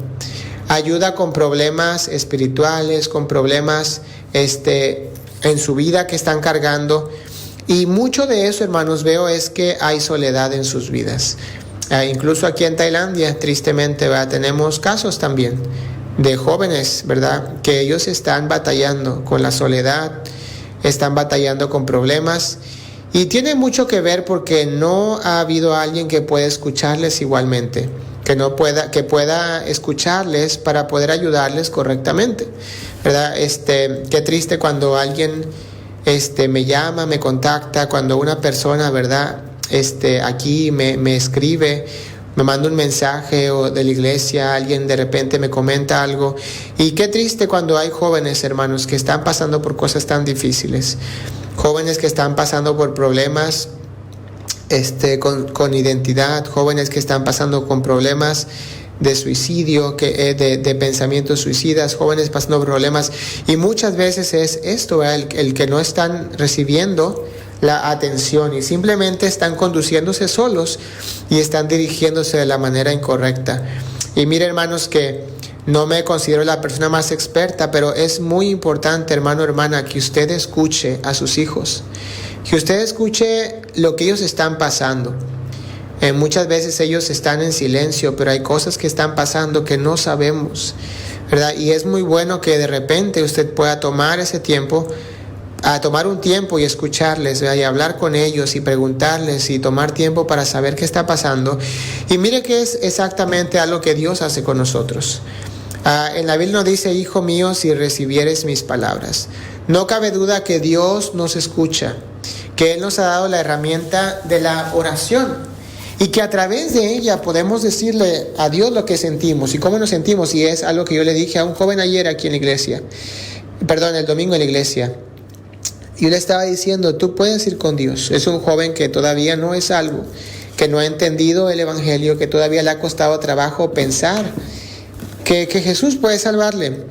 con problemas espirituales, con problemas en su vida que están cargando. Y mucho de eso, hermanos, veo es que hay soledad en sus vidas. Incluso aquí en Tailandia, tristemente, ¿verdad?, tenemos casos también de jóvenes, ¿verdad?, que ellos están batallando con la soledad, están batallando con problemas. Y tiene mucho que ver porque no ha habido alguien que pueda escucharles igualmente, que pueda escucharles para poder ayudarles correctamente, ¿verdad? Qué triste cuando alguien me llama, me contacta, cuando una persona, ¿verdad?, aquí me escribe, me manda un mensaje, o de la iglesia alguien de repente me comenta algo. Y qué triste cuando hay jóvenes, hermanos, que están pasando por cosas tan difíciles, jóvenes que están pasando por problemas con identidad, jóvenes que están pasando con problemas de suicidio, de pensamientos suicidas, jóvenes pasando problemas. Y muchas veces es esto, ¿verdad?, el que no están recibiendo la atención y simplemente están conduciéndose solos y están dirigiéndose de la manera incorrecta. Y mire, hermanos, que no me considero la persona más experta, pero es muy importante, hermano, hermana, que usted escuche a sus hijos, que usted escuche lo que ellos están pasando. Muchas veces ellos están en silencio, pero hay cosas que están pasando que no sabemos, ¿verdad? Y es muy bueno que de repente usted pueda tomar ese tiempo a tomar un tiempo y escucharles, ¿verdad? Y hablar con ellos y preguntarles y tomar tiempo para saber qué está pasando. Y mire que es exactamente algo que Dios hace con nosotros. En la Biblia nos dice: hijo mío, si recibieres mis palabras. No cabe duda que Dios nos escucha, que Él nos ha dado la herramienta de la oración y que a través de ella podemos decirle a Dios lo que sentimos y cómo nos sentimos. Y es algo que yo le dije a un joven ayer aquí en la iglesia, el domingo en la iglesia. Yo le estaba diciendo: tú puedes ir con Dios. Es un joven que todavía no es salvo, que no ha entendido el evangelio, que todavía le ha costado trabajo pensar que Jesús puede salvarle.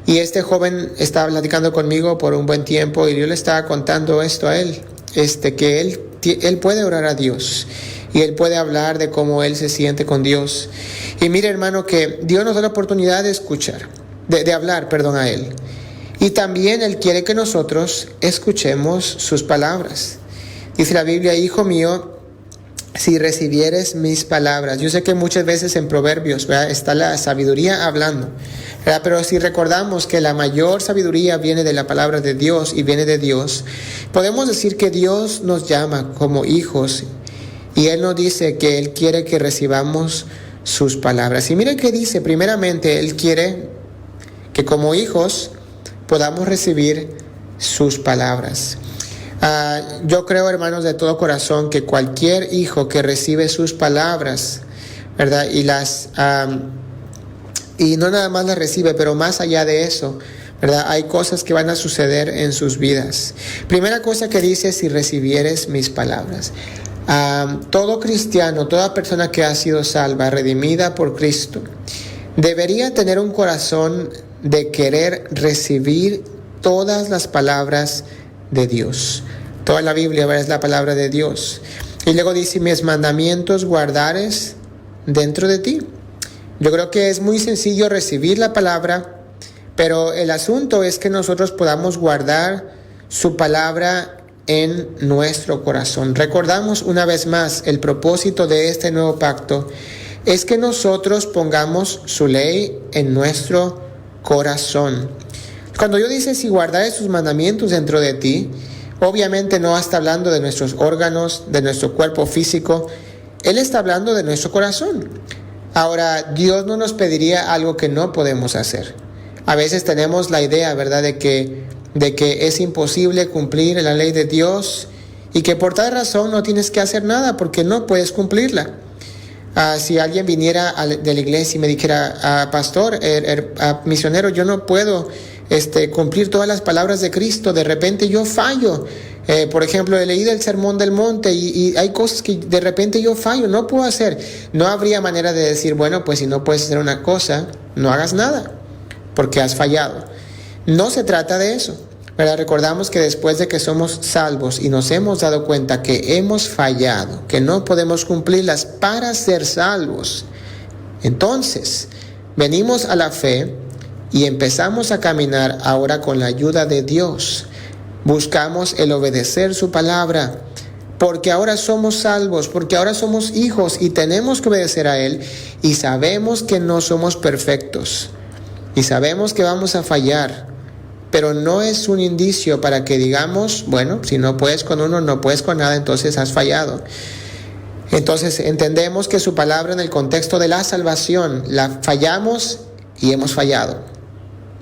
Y este joven estaba platicando conmigo por un buen tiempo y yo le estaba contando esto a él, que él puede orar a Dios y él puede hablar de cómo él se siente con Dios. Y mire, hermano, que Dios nos da la oportunidad de escuchar, de hablar a Él. Y también Él quiere que nosotros escuchemos sus palabras. Dice la Biblia: hijo mío, si recibieres mis palabras. Yo sé que muchas veces en Proverbios, ¿verdad?, está la sabiduría hablando, ¿verdad? Pero si recordamos que la mayor sabiduría viene de la palabra de Dios y viene de Dios, podemos decir que Dios nos llama como hijos y Él nos dice que Él quiere que recibamos sus palabras. Y miren qué dice: primeramente, Él quiere que como hijos podamos recibir sus palabras. Yo creo, hermanos, de todo corazón que cualquier hijo que recibe sus palabras, ¿verdad? Y no nada más las recibe, pero más allá de eso, ¿verdad?, hay cosas que van a suceder en sus vidas. Primera cosa que dice: si recibieres mis palabras. Todo cristiano, toda persona que ha sido salva, redimida por Cristo, debería tener un corazón de querer recibir todas las palabras de Dios. Toda la Biblia, ¿verdad?, es la palabra de Dios. Y luego dice: mis mandamientos guardares dentro de ti. Yo creo que es muy sencillo recibir la palabra, pero el asunto es que nosotros podamos guardar su palabra en nuestro corazón. Recordamos una vez más, el propósito de este nuevo pacto es que nosotros pongamos su ley en nuestro corazón. Cuando yo dice: si guardares sus mandamientos dentro de ti, obviamente no está hablando de nuestros órganos, de nuestro cuerpo físico. Él está hablando de nuestro corazón. Ahora, Dios no nos pediría algo que no podemos hacer. A veces tenemos la idea, ¿verdad?, de que es imposible cumplir la ley de Dios y que por tal razón no tienes que hacer nada porque no puedes cumplirla. Si alguien viniera de la iglesia y me dijera: pastor, misionero, yo no puedo cumplir todas las palabras de Cristo, de repente yo fallo. Por ejemplo, he leído el Sermón del Monte y hay cosas que de repente yo fallo, no puedo hacer. No habría manera de decir: bueno, pues si no puedes hacer una cosa, no hagas nada, porque has fallado. No se trata de eso, ¿verdad? Recordamos que después de que somos salvos y nos hemos dado cuenta que hemos fallado, que no podemos cumplirlas para ser salvos, entonces venimos a la fe y empezamos a caminar ahora con la ayuda de Dios. Buscamos el obedecer su palabra, porque ahora somos salvos, porque ahora somos hijos y tenemos que obedecer a Él, y sabemos que no somos perfectos y sabemos que vamos a fallar, pero no es un indicio para que digamos: bueno, si no puedes con uno, no puedes con nada, entonces has fallado. Entonces entendemos que su palabra en el contexto de la salvación, la fallamos y hemos fallado.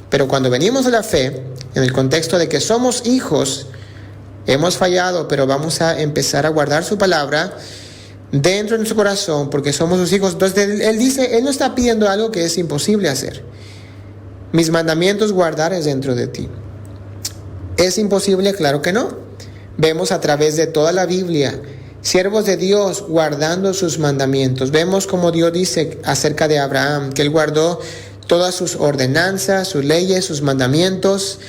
Pero cuando venimos a la fe, en el contexto de que somos hijos, hemos fallado, pero vamos a empezar a guardar su palabra dentro de nuestro corazón porque somos sus hijos. Entonces Él no está pidiendo algo que es imposible hacer. Mis mandamientos guardares dentro de ti. ¿Es imposible? Claro que no. Vemos a través de toda la Biblia siervos de Dios guardando sus mandamientos. Vemos como Dios dice acerca de Abraham, que él guardó todas sus ordenanzas, sus leyes, sus mandamientos,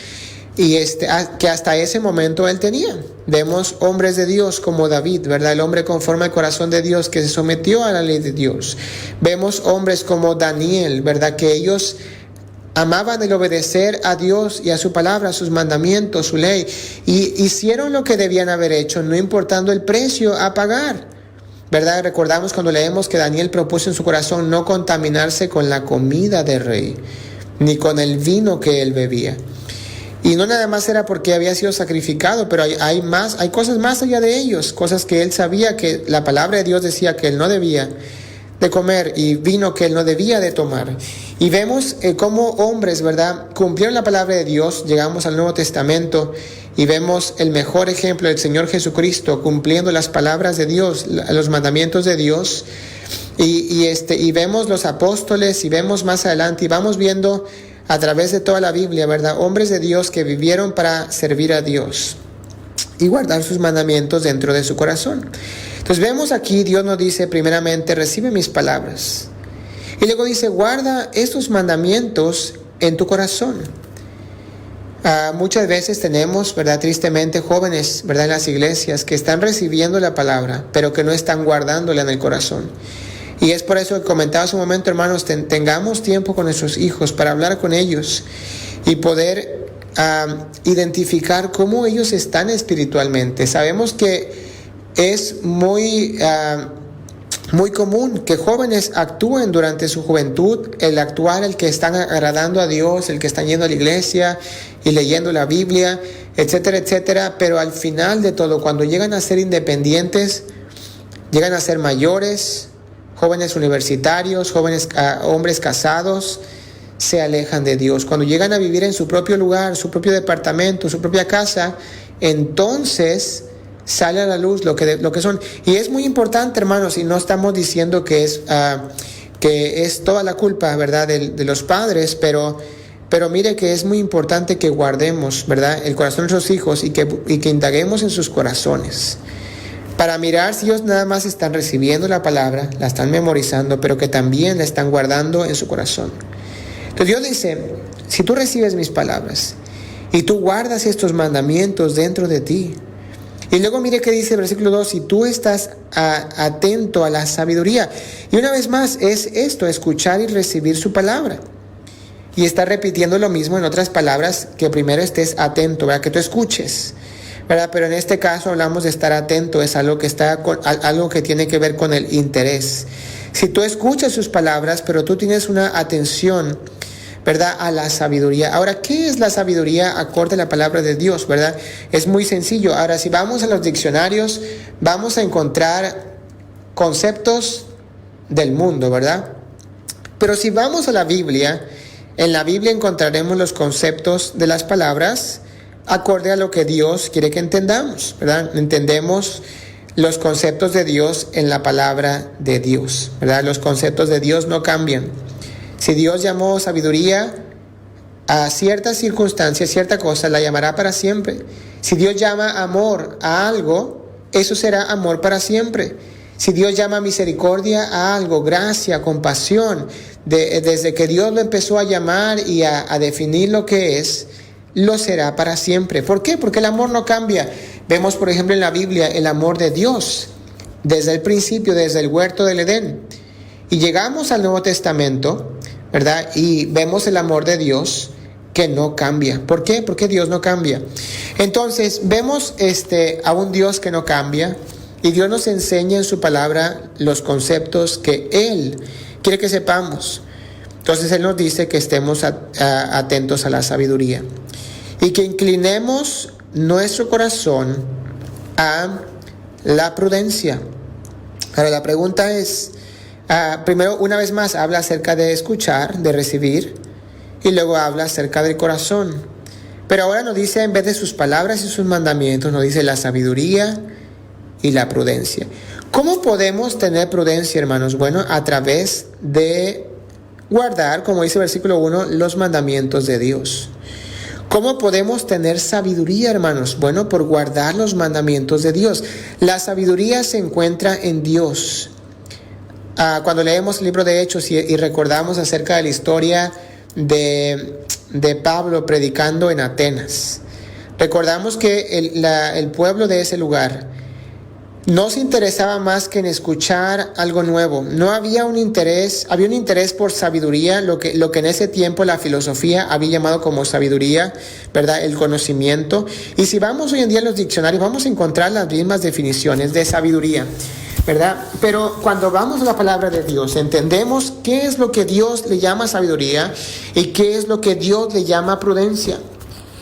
y que hasta ese momento él tenía. Vemos hombres de Dios como David, ¿verdad?, el hombre conforme al corazón de Dios, que se sometió a la ley de Dios. Vemos hombres como Daniel, ¿verdad?, que ellos amaban el obedecer a Dios y a su palabra, a sus mandamientos, su ley, y hicieron lo que debían haber hecho, no importando el precio a pagar, ¿verdad? Recordamos cuando leemos que Daniel propuso en su corazón no contaminarse con la comida del rey, ni con el vino que él bebía. Y no nada más era porque había sido sacrificado, pero hay cosas más allá de ellos, cosas que él sabía que la palabra de Dios decía que él no debía de comer, y vino que él no debía de tomar. Y vemos cómo hombres, ¿verdad?, cumplieron la palabra de Dios. Llegamos al Nuevo Testamento y vemos el mejor ejemplo del Señor Jesucristo cumpliendo las palabras de Dios, los mandamientos de Dios. Y vemos los apóstoles, y vemos más adelante, y vamos viendo a través de toda la Biblia, ¿verdad?, hombres de Dios que vivieron para servir a Dios y guardar sus mandamientos dentro de su corazón. Entonces vemos aquí, Dios nos dice primeramente, recibe mis palabras. Y luego dice, guarda estos mandamientos en tu corazón. Muchas veces tenemos, ¿verdad?, tristemente jóvenes, ¿verdad?, en las iglesias que están recibiendo la palabra, pero que no están guardándola en el corazón. Y es por eso que comentaba hace un momento, hermanos, tengamos tiempo con nuestros hijos para hablar con ellos y poder identificar cómo ellos están espiritualmente. Sabemos que es muy común que jóvenes actúen durante su juventud, el que están agradando a Dios, el que están yendo a la iglesia y leyendo la Biblia, etcétera, etcétera, pero al final de todo, cuando llegan a ser independientes, llegan a ser mayores, jóvenes universitarios, hombres casados, se alejan de Dios. Cuando llegan a vivir en su propio lugar, su propio departamento, su propia casa, entonces sale a la luz lo que son. Y es muy importante, hermanos, y no estamos diciendo que es toda la culpa, ¿verdad?, de los padres, pero mire que es muy importante que guardemos, ¿verdad?, el corazón de nuestros hijos y que indaguemos en sus corazones para mirar si ellos nada más están recibiendo la palabra, la están memorizando, pero que también la están guardando en su corazón. Entonces Dios dice, si tú recibes mis palabras y tú guardas estos mandamientos dentro de ti. Y luego mire que dice el versículo 2, si tú estás atento a la sabiduría. Y una vez más es esto, escuchar y recibir su palabra. Y está repitiendo lo mismo en otras palabras, que primero estés atento, ¿verdad?, que tú escuches, ¿verdad? Pero en este caso hablamos de estar atento, es algo que tiene que ver con el interés. Si tú escuchas sus palabras, pero tú tienes una atención, ¿verdad?, a la sabiduría. Ahora, ¿qué es la sabiduría acorde a la palabra de Dios, verdad? Es muy sencillo. Ahora, si vamos a los diccionarios, vamos a encontrar conceptos del mundo, ¿verdad? Pero si vamos a la Biblia, en la Biblia encontraremos los conceptos de las palabras acorde a lo que Dios quiere que entendamos, ¿verdad? Entendemos los conceptos de Dios en la palabra de Dios, ¿verdad? Los conceptos de Dios no cambian. Si Dios llamó sabiduría a ciertas circunstancias, cierta cosa, la llamará para siempre. Si Dios llama amor a algo, eso será amor para siempre. Si Dios llama misericordia a algo, gracia, compasión, desde que Dios lo empezó a llamar y a definir lo que es, lo será para siempre. ¿Por qué? Porque el amor no cambia. Vemos, por ejemplo, en la Biblia el amor de Dios desde el principio, desde el huerto del Edén. Y llegamos al Nuevo Testamento, ¿verdad? Y vemos el amor de Dios que no cambia. ¿Por qué? Porque Dios no cambia. Entonces, vemos a un Dios que no cambia, y Dios nos enseña en su palabra los conceptos que Él quiere que sepamos. Entonces Él nos dice que estemos atentos a la sabiduría y que inclinemos nuestro corazón a la prudencia. Ahora la pregunta es, primero, una vez más, habla acerca de escuchar, de recibir, y luego habla acerca del corazón. Pero ahora nos dice, en vez de sus palabras y sus mandamientos, nos dice la sabiduría y la prudencia. ¿Cómo podemos tener prudencia, hermanos? Bueno, a través de guardar, como dice el versículo 1, los mandamientos de Dios. ¿Cómo podemos tener sabiduría, hermanos? Bueno, por guardar los mandamientos de Dios. La sabiduría se encuentra en Dios. Cuando leemos el libro de Hechos y recordamos acerca de la historia de Pablo predicando en Atenas, recordamos que el pueblo de ese lugar no se interesaba más que en escuchar algo nuevo. No había un interés, había un interés por sabiduría, lo que en ese tiempo la filosofía había llamado como sabiduría, ¿verdad? El conocimiento. Y si vamos hoy en día a los diccionarios, vamos a encontrar las mismas definiciones de sabiduría, ¿verdad? Pero cuando vamos a la palabra de Dios, entendemos qué es lo que Dios le llama sabiduría y qué es lo que Dios le llama prudencia.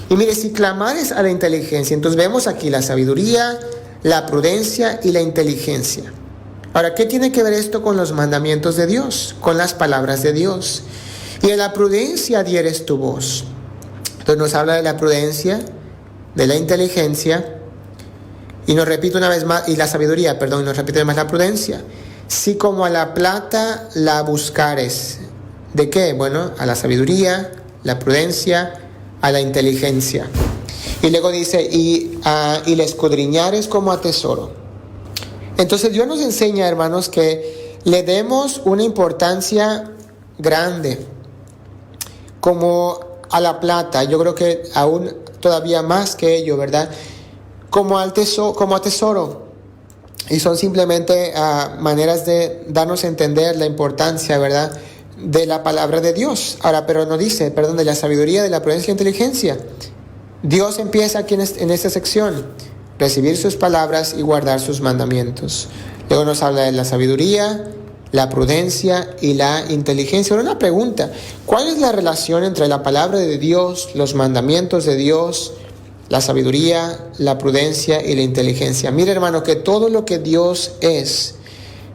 Y mire, si clamares a la inteligencia, entonces vemos aquí la sabiduría, la prudencia y la inteligencia. Ahora, ¿qué tiene que ver esto con los mandamientos de Dios? Con las palabras de Dios. Y en la prudencia dieres tu voz. Entonces nos habla de la prudencia, de la inteligencia, y nos repite una vez más, y la sabiduría, perdón, nos repite más la prudencia. Si como a la plata la buscares, ¿de qué? Bueno, a la sabiduría, la prudencia, a la inteligencia. Y luego dice, y la escudriñares como a tesoro. Entonces Dios nos enseña, hermanos, que le demos una importancia grande, como a la plata. Yo creo que aún todavía más que ello, ¿verdad? Como a tesoro. Y son simplemente maneras de darnos a entender la importancia, ¿verdad?, de la palabra de Dios. Ahora, pero no dice, de la sabiduría, de la prudencia e inteligencia. Dios empieza aquí en esta sección, recibir sus palabras y guardar sus mandamientos. Luego nos habla de la sabiduría, la prudencia y la inteligencia. Ahora una pregunta, ¿cuál es la relación entre la palabra de Dios, los mandamientos de Dios, la sabiduría, la prudencia y la inteligencia? Mire, hermano, que todo lo que Dios es,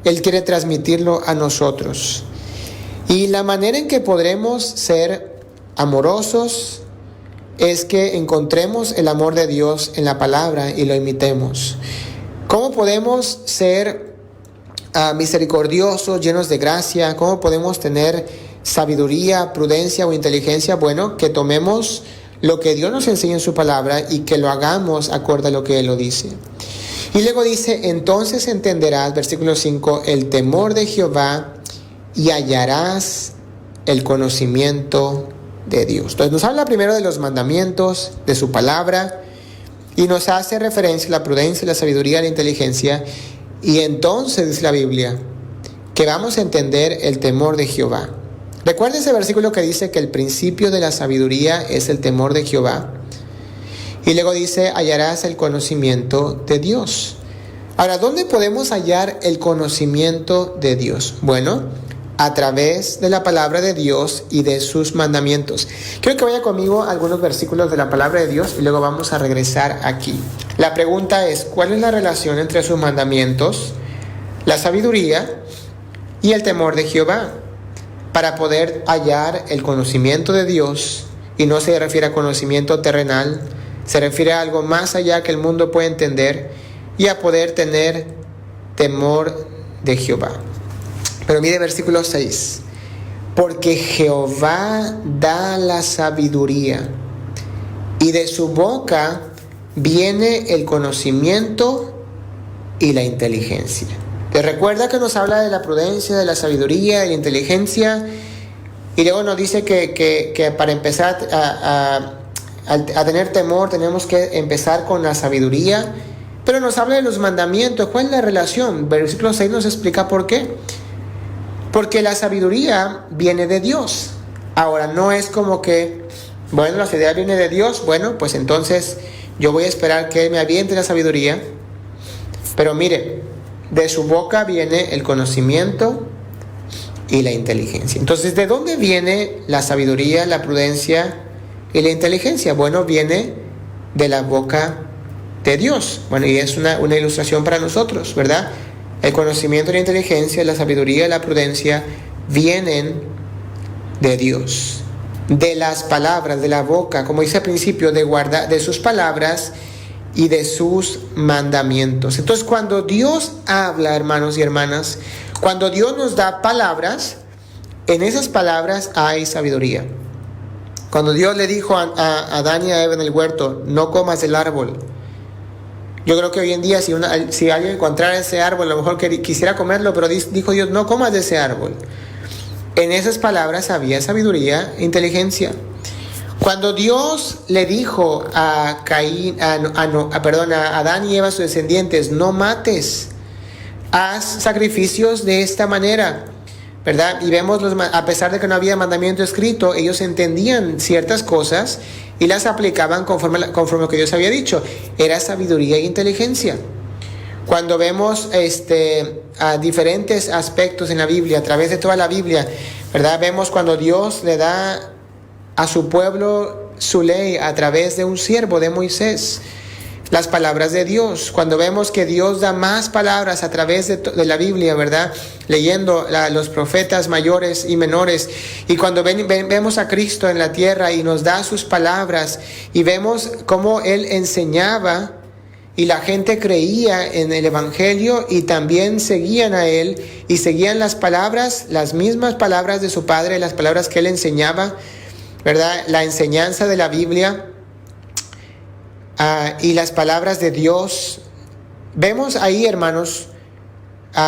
Él quiere transmitirlo a nosotros. Y la manera en que podremos ser amorosos es que encontremos el amor de Dios en la palabra y lo imitemos. ¿Cómo podemos ser misericordiosos, llenos de gracia? ¿Cómo podemos tener sabiduría, prudencia o inteligencia? Bueno, que tomemos lo que Dios nos enseña en su palabra y que lo hagamos acorde a lo que Él lo dice. Y luego dice, entonces entenderás, versículo 5, el temor de Jehová y hallarás el conocimiento de Dios. Entonces nos habla primero de los mandamientos, de su palabra, y nos hace referencia a la prudencia, la sabiduría, la inteligencia. Y entonces dice la Biblia que vamos a entender el temor de Jehová. Recuerda ese versículo que dice que el principio de la sabiduría es el temor de Jehová. Y luego dice, hallarás el conocimiento de Dios. Ahora, ¿dónde podemos hallar el conocimiento de Dios? Bueno, a través de la palabra de Dios y de sus mandamientos. Quiero que vaya conmigo a algunos versículos de la palabra de Dios y luego vamos a regresar aquí. La pregunta es, ¿cuál es la relación entre sus mandamientos, la sabiduría y el temor de Jehová? Para poder hallar el conocimiento de Dios, y no se refiere a conocimiento terrenal, se refiere a algo más allá que el mundo puede entender, y a poder tener temor de Jehová. Pero mire versículo 6. Porque Jehová da la sabiduría, y de su boca viene el conocimiento y la inteligencia. ¿Te recuerda que nos habla de la prudencia, de la sabiduría, de la inteligencia? Y luego nos dice que para empezar a tener temor tenemos que empezar con la sabiduría. Pero nos habla de los mandamientos. ¿Cuál es la relación? Versículo 6 nos explica por qué. Porque la sabiduría viene de Dios. Ahora, no es como que, bueno, la sabiduría viene de Dios. Bueno, pues entonces yo voy a esperar que Él me aviente la sabiduría. Pero mire, de su boca viene el conocimiento y la inteligencia. Entonces, ¿de dónde viene la sabiduría, la prudencia y la inteligencia? Bueno, viene de la boca de Dios. Bueno, y es una ilustración para nosotros, ¿verdad? El conocimiento, la inteligencia, la sabiduría y la prudencia vienen de Dios, de las palabras, de la boca, como dice al principio, de sus palabras y de sus mandamientos. Entonces, cuando Dios habla, hermanos y hermanas, cuando Dios nos da palabras, en esas palabras hay sabiduría. Cuando Dios le dijo a Adán y a Eva en el huerto, no comas del árbol. Yo creo que hoy en día si alguien encontrara ese árbol, a lo mejor quisiera comerlo, pero dijo Dios, no comas de ese árbol. En esas palabras había sabiduría e inteligencia. Cuando Dios le dijo a Adán y Eva, sus descendientes, no mates, haz sacrificios de esta manera, ¿verdad? Y vemos, a pesar de que no había mandamiento escrito, ellos entendían ciertas cosas y las aplicaban conforme a lo que Dios había dicho. Era sabiduría e inteligencia. Cuando vemos a diferentes aspectos en la Biblia, a través de toda la Biblia, ¿verdad? Vemos cuando Dios le da a su pueblo su ley a través de un siervo de Moisés. Las palabras de Dios, cuando vemos que Dios da más palabras a través de la Biblia, ¿verdad? Leyendo los profetas mayores y menores, y cuando vemos a Cristo en la tierra y nos da sus palabras, y vemos cómo Él enseñaba, y la gente creía en el Evangelio, y también seguían a Él, y seguían las palabras, las mismas palabras de su Padre, las palabras que Él enseñaba, ¿verdad? La enseñanza de la Biblia, y las palabras de Dios. Vemos ahí, hermanos,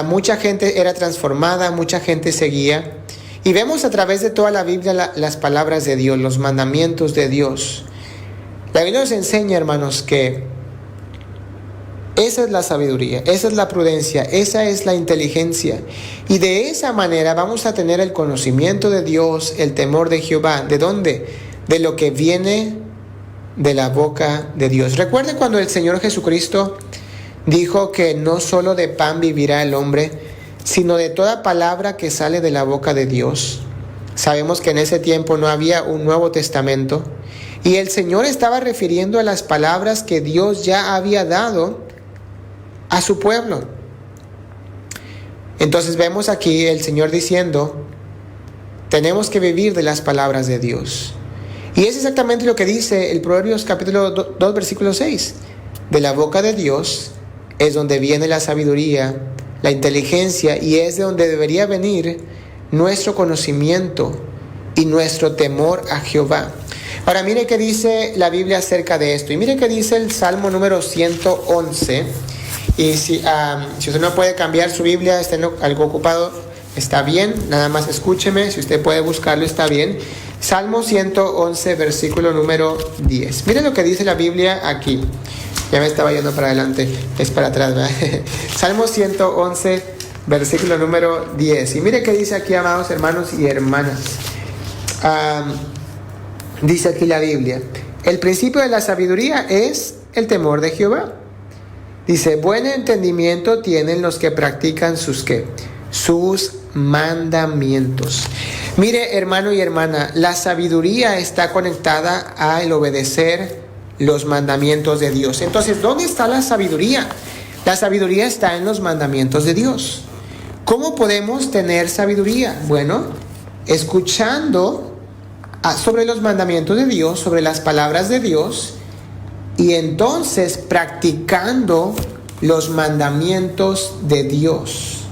mucha gente era transformada, mucha gente seguía. Y vemos a través de toda la Biblia las palabras de Dios, los mandamientos de Dios. La Biblia nos enseña, hermanos, que esa es la sabiduría, esa es la prudencia, esa es la inteligencia. Y de esa manera vamos a tener el conocimiento de Dios, el temor de Jehová. ¿De dónde? De lo que viene de la boca de Dios. Recuerden cuando el Señor Jesucristo dijo que no solo de pan vivirá el hombre, sino de toda palabra que sale de la boca de Dios. Sabemos que en ese tiempo no había un Nuevo Testamento, y el Señor estaba refiriendo a las palabras que Dios ya había dado a su pueblo. Entonces vemos aquí el Señor diciendo, tenemos que vivir de las palabras de Dios. Y es exactamente lo que dice el Proverbios capítulo 2, versículo 6. De la boca de Dios es donde viene la sabiduría, la inteligencia, y es de donde debería venir nuestro conocimiento y nuestro temor a Jehová. Ahora mire qué dice la Biblia acerca de esto. Y mire qué dice el Salmo número 111. Y si usted no puede cambiar su Biblia, está algo ocupado, está bien, nada más escúcheme. Si usted puede buscarlo, está bien. Salmo 111, versículo número 10. Mire lo que dice la Biblia aquí. Ya me estaba yendo para adelante, es para atrás, ¿verdad? Salmo 111, versículo número 10. Y mire qué dice aquí, amados hermanos y hermanas. Dice aquí la Biblia: el principio de la sabiduría es el temor de Jehová. Dice, buen entendimiento tienen los que practican sus mandamientos. Mire, hermano y hermana, la sabiduría está conectada al obedecer los mandamientos de Dios. Entonces, ¿dónde está la sabiduría? La sabiduría está en los mandamientos de Dios. ¿Cómo podemos tener sabiduría? Bueno, escuchando sobre los mandamientos de Dios, sobre las palabras de Dios, y entonces practicando los mandamientos de Dios.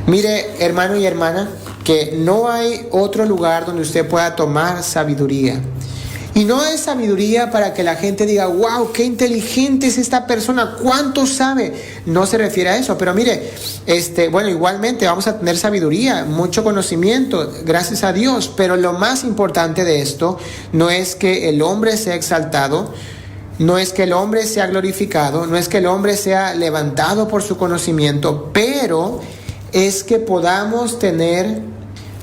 Mire, hermano y hermana, que no hay otro lugar donde usted pueda tomar sabiduría. Y no es sabiduría para que la gente diga, wow, qué inteligente es esta persona, cuánto sabe. No se refiere a eso, pero mire, bueno, igualmente vamos a tener sabiduría, mucho conocimiento, gracias a Dios. Pero lo más importante de esto no es que el hombre sea exaltado, no es que el hombre sea glorificado, no es que el hombre sea levantado por su conocimiento, pero es que podamos tener,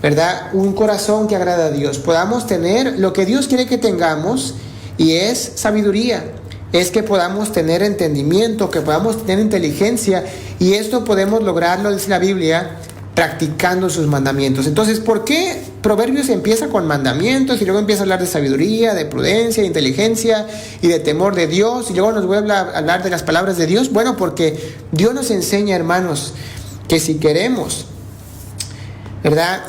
¿verdad?, un corazón que agrada a Dios. Podamos tener lo que Dios quiere que tengamos, y es sabiduría. Es que podamos tener entendimiento, que podamos tener inteligencia, y esto podemos lograrlo, dice la Biblia, practicando sus mandamientos. Entonces, ¿por qué Proverbios empieza con mandamientos y luego empieza a hablar de sabiduría, de prudencia, de inteligencia y de temor de Dios, y luego nos vuelve a hablar de las palabras de Dios? Bueno, porque Dios nos enseña, hermanos, que si queremos, ¿verdad?,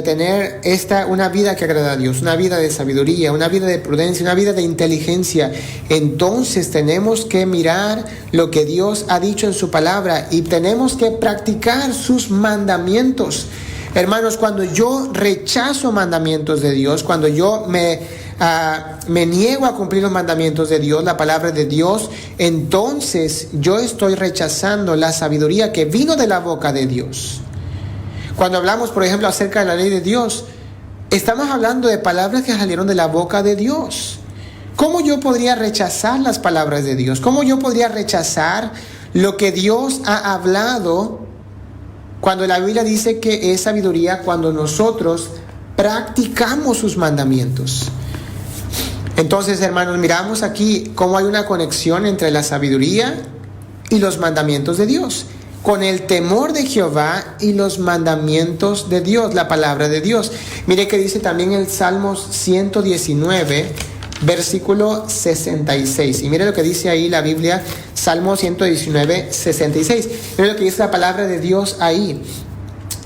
tener una vida que agrada a Dios, una vida de sabiduría, una vida de prudencia, una vida de inteligencia, entonces tenemos que mirar lo que Dios ha dicho en su palabra y tenemos que practicar sus mandamientos. Hermanos, cuando yo rechazo mandamientos de Dios, cuando yo me niego a cumplir los mandamientos de Dios, la palabra de Dios, entonces yo estoy rechazando la sabiduría que vino de la boca de Dios. Cuando hablamos, por ejemplo, acerca de la ley de Dios, estamos hablando de palabras que salieron de la boca de Dios. ¿Cómo yo podría rechazar las palabras de Dios? ¿Cómo yo podría rechazar lo que Dios ha hablado cuando la Biblia dice que es sabiduría cuando nosotros practicamos sus mandamientos? Entonces, hermanos, miramos aquí cómo hay una conexión entre la sabiduría y los mandamientos de Dios. con el temor de Jehová y los mandamientos de Dios, la palabra de Dios. Mire que dice también el Salmos 119, versículo 66. Y mire lo que dice ahí la Biblia, Salmo 119, 66. Mire lo que dice la palabra de Dios ahí.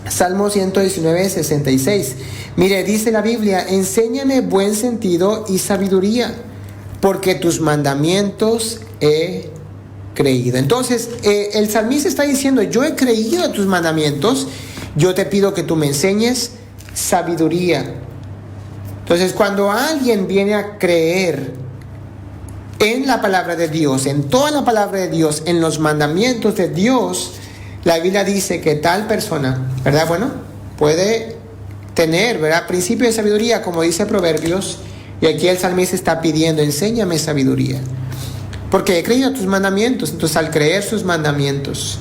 Salmo 119, 66. Mire, dice la Biblia: enséñame buen sentido y sabiduría, porque tus mandamientos he creído. Entonces, el salmista está diciendo: yo he creído a tus mandamientos, yo te pido que tú me enseñes sabiduría. Entonces, cuando alguien viene a creer en la palabra de Dios, en toda la palabra de Dios, en los mandamientos de Dios, la Biblia dice que tal persona, ¿verdad? Bueno, puede tener, ¿verdad?, principio de sabiduría, como dice Proverbios. Y aquí el salmista está pidiendo: enséñame sabiduría, porque he creído a tus mandamientos. Entonces, al creer sus mandamientos,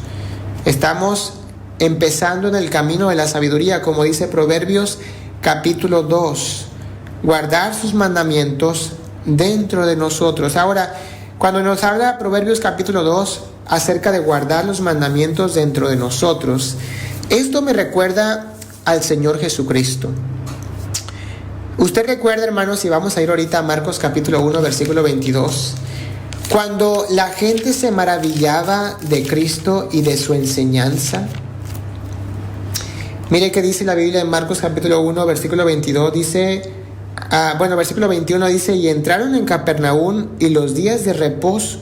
estamos empezando en el camino de la sabiduría, como dice Proverbios capítulo 2. Guardar sus mandamientos dentro de nosotros. Ahora, cuando nos habla Proverbios capítulo 2 acerca de guardar los mandamientos dentro de nosotros, esto me recuerda al Señor Jesucristo. Usted recuerda, hermanos, y vamos a ir ahorita a Marcos capítulo 1, versículo 22, cuando la gente se maravillaba de Cristo y de su enseñanza. Mire que dice la Biblia en Marcos capítulo 1, versículo 22, dice, versículo 21 dice: y entraron en Capernaum y los días de reposo,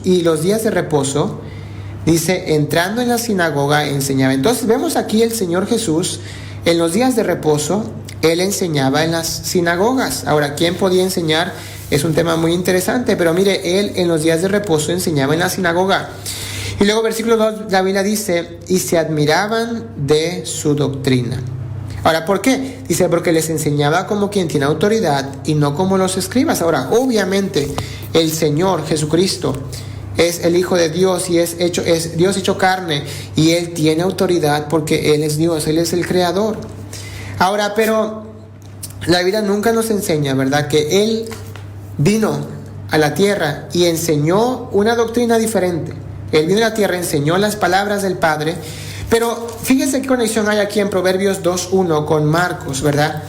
dice, entrando en la sinagoga enseñaba. Entonces vemos aquí el Señor Jesús en los días de reposo, Él enseñaba en las sinagogas. Ahora, ¿quién podía enseñar? Es un tema muy interesante, pero mire, Él en los días de reposo enseñaba en la sinagoga. Y luego versículo 2, la Biblia dice: y se admiraban de su doctrina. Ahora, ¿por qué? Dice: porque les enseñaba como quien tiene autoridad y no como los escribas. Ahora, obviamente, el Señor Jesucristo es el Hijo de Dios y es Dios hecho carne, y Él tiene autoridad porque Él es Dios, Él es el Creador. Ahora, pero la Biblia nunca nos enseña, ¿verdad?, que Él vino a la tierra y enseñó una doctrina diferente. Él vino a la tierra, enseñó las palabras del Padre. Pero fíjense qué conexión hay aquí en Proverbios 2.1 con Marcos, ¿verdad?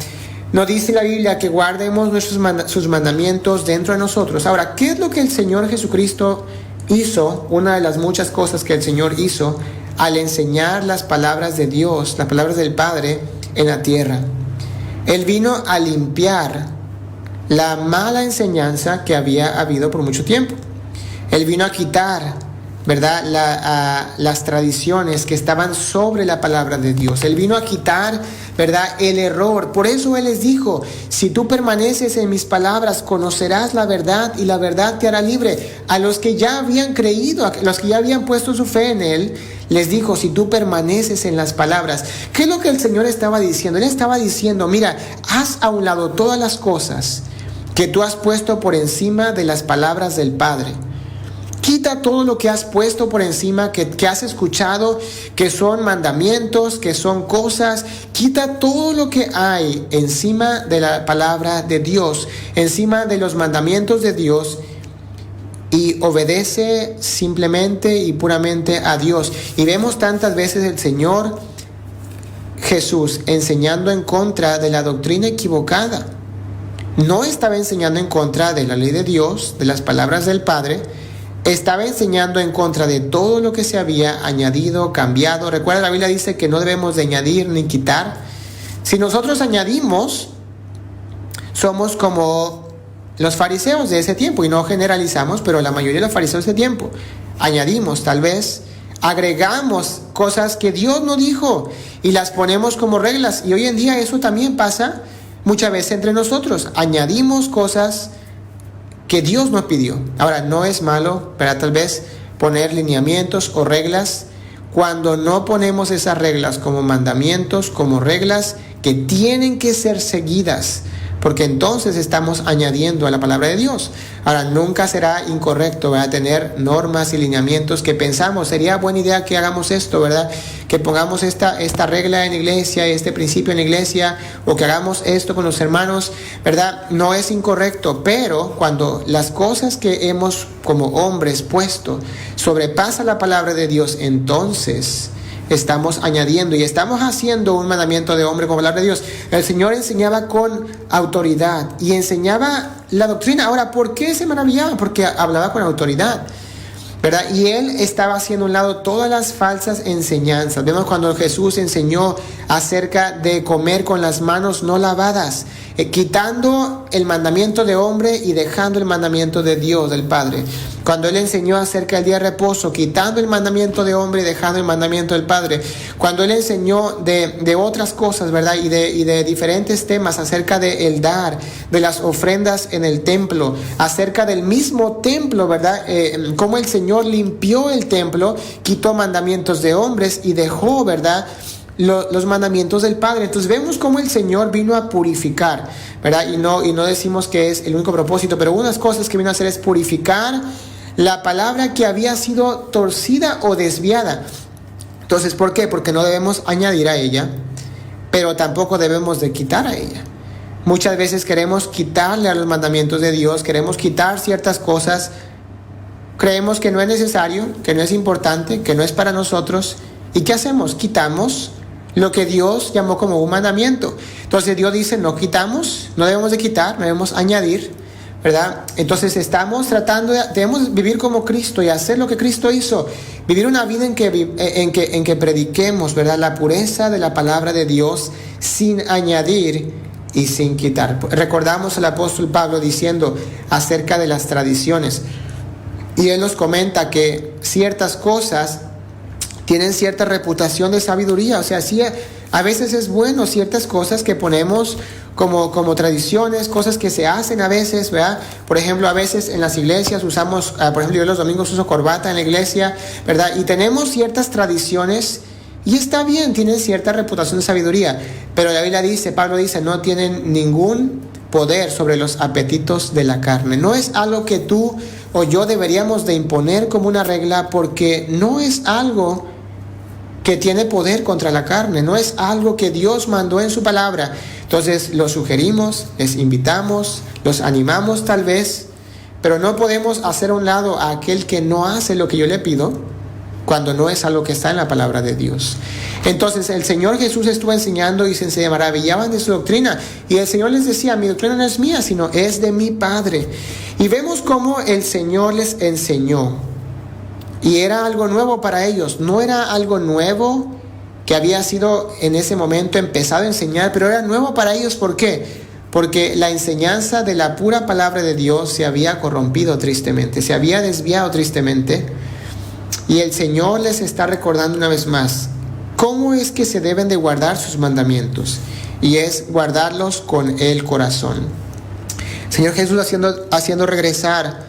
Nos dice la Biblia que guardemos sus mandamientos dentro de nosotros. Ahora, ¿qué es lo que el Señor Jesucristo hizo? Una de las muchas cosas que el Señor hizo al enseñar las palabras de Dios, las palabras del Padre en la tierra. Él vino a limpiar la mala enseñanza que había habido por mucho tiempo. Él vino a quitar, ¿verdad?, las tradiciones que estaban sobre la palabra de Dios. Él vino a quitar, ¿verdad?, el error. Por eso Él les dijo: si tú permaneces en mis palabras, conocerás la verdad y la verdad te hará libre. A los que ya habían creído, a los que ya habían puesto su fe en Él, les dijo: si tú permaneces en las palabras. ¿Qué es lo que el Señor estaba diciendo? Él estaba diciendo: mira, haz a un lado todas las cosas que tú has puesto por encima de las palabras del Padre. Quita todo lo que has puesto por encima, que has escuchado, que son mandamientos, que son cosas. Quita todo lo que hay encima de la palabra de Dios, encima de los mandamientos de Dios, y obedece simplemente y puramente a Dios. Y vemos tantas veces el Señor Jesús enseñando en contra de la doctrina equivocada. No estaba enseñando en contra de la ley de Dios, de las palabras del Padre. Estaba enseñando en contra de todo lo que se había añadido, cambiado. Recuerda, la Biblia dice que no debemos de añadir ni quitar. Si nosotros añadimos, somos como los fariseos de ese tiempo, y no generalizamos, pero la mayoría de los fariseos de ese tiempo. Añadimos, tal vez, agregamos cosas que Dios no dijo y las ponemos como reglas. Y hoy en día eso también pasa muchas veces entre nosotros. Añadimos cosas que Dios nos pidió. Ahora, no es malo, pero tal vez poner lineamientos o reglas cuando no ponemos esas reglas como mandamientos, como reglas que tienen que ser seguidas, porque entonces estamos añadiendo a la palabra de Dios. Ahora, nunca será incorrecto, ¿verdad?, tener normas y lineamientos que pensamos, sería buena idea que hagamos esto, ¿verdad?, que pongamos esta regla en la iglesia, este principio en la iglesia, o que hagamos esto con los hermanos, ¿verdad? No es incorrecto, pero cuando las cosas que hemos como hombres puesto sobrepasa la palabra de Dios, entonces estamos añadiendo y estamos haciendo un mandamiento de hombre como palabra de Dios. El Señor enseñaba con autoridad y enseñaba la doctrina. Ahora, ¿por qué se maravillaba? Porque hablaba con autoridad, ¿verdad? Y Él estaba haciendo a un lado todas las falsas enseñanzas. Vemos cuando Jesús enseñó acerca de comer con las manos no lavadas, quitando el mandamiento de hombre y dejando el mandamiento de Dios, del Padre. Cuando Él enseñó acerca del día de reposo, quitando el mandamiento de hombre y dejando el mandamiento del Padre. Cuando Él enseñó de otras cosas, ¿verdad? Y de diferentes temas acerca de el dar, de las ofrendas en el templo, acerca del mismo templo, ¿verdad? Cómo el Señor limpió el templo, quitó mandamientos de hombres y dejó, ¿verdad?, los mandamientos del Padre. Entonces vemos cómo el Señor vino a purificar, ¿verdad? Y no decimos que es el único propósito, pero unas cosas que vino a hacer es purificar la palabra que había sido torcida o desviada. Entonces, ¿por qué? Porque no debemos añadir a ella, pero tampoco debemos de quitar a ella. Muchas veces queremos quitarle a los mandamientos de Dios, queremos quitar ciertas cosas, creemos que no es necesario, que no es importante, que no es para nosotros. ¿Y qué hacemos? Quitamos lo que Dios llamó como un mandamiento. Entonces Dios dice, no quitamos, no debemos de quitar, debemos añadir, ¿verdad? Entonces estamos tratando debemos vivir como Cristo y hacer lo que Cristo hizo. Vivir una vida en que prediquemos, ¿verdad?, la pureza de la palabra de Dios sin añadir y sin quitar. Recordamos al apóstol Pablo diciendo acerca de las tradiciones. Y él nos comenta que ciertas cosas tienen cierta reputación de sabiduría. O sea, sí, a veces es bueno ciertas cosas que ponemos como tradiciones, cosas que se hacen a veces, ¿verdad? Por ejemplo, a veces en las iglesias usamos, por ejemplo, yo los domingos uso corbata en la iglesia, ¿verdad? Y tenemos ciertas tradiciones y está bien, tienen cierta reputación de sabiduría. Pero la Biblia dice, Pablo dice, no tienen ningún poder sobre los apetitos de la carne. No es algo que tú o yo deberíamos de imponer como una regla, porque no es algo que tiene poder contra la carne, no es algo que Dios mandó en su palabra. Entonces los sugerimos, les invitamos, los animamos tal vez, pero no podemos hacer a un lado a aquel que no hace lo que yo le pido cuando no es algo que está en la palabra de Dios. Entonces el Señor Jesús estuvo enseñando y se maravillaban de su doctrina, y el Señor les decía, mi doctrina no es mía, sino es de mi Padre. Y vemos cómo el Señor les enseñó, y era algo nuevo para ellos. No era algo nuevo que había sido en ese momento empezado a enseñar, pero era nuevo para ellos. ¿Por qué? Porque la enseñanza de la pura palabra de Dios se había corrompido tristemente, se había desviado tristemente. Y el Señor les está recordando una vez más cómo es que se deben de guardar sus mandamientos, y es guardarlos con el corazón. El Señor Jesús haciendo regresar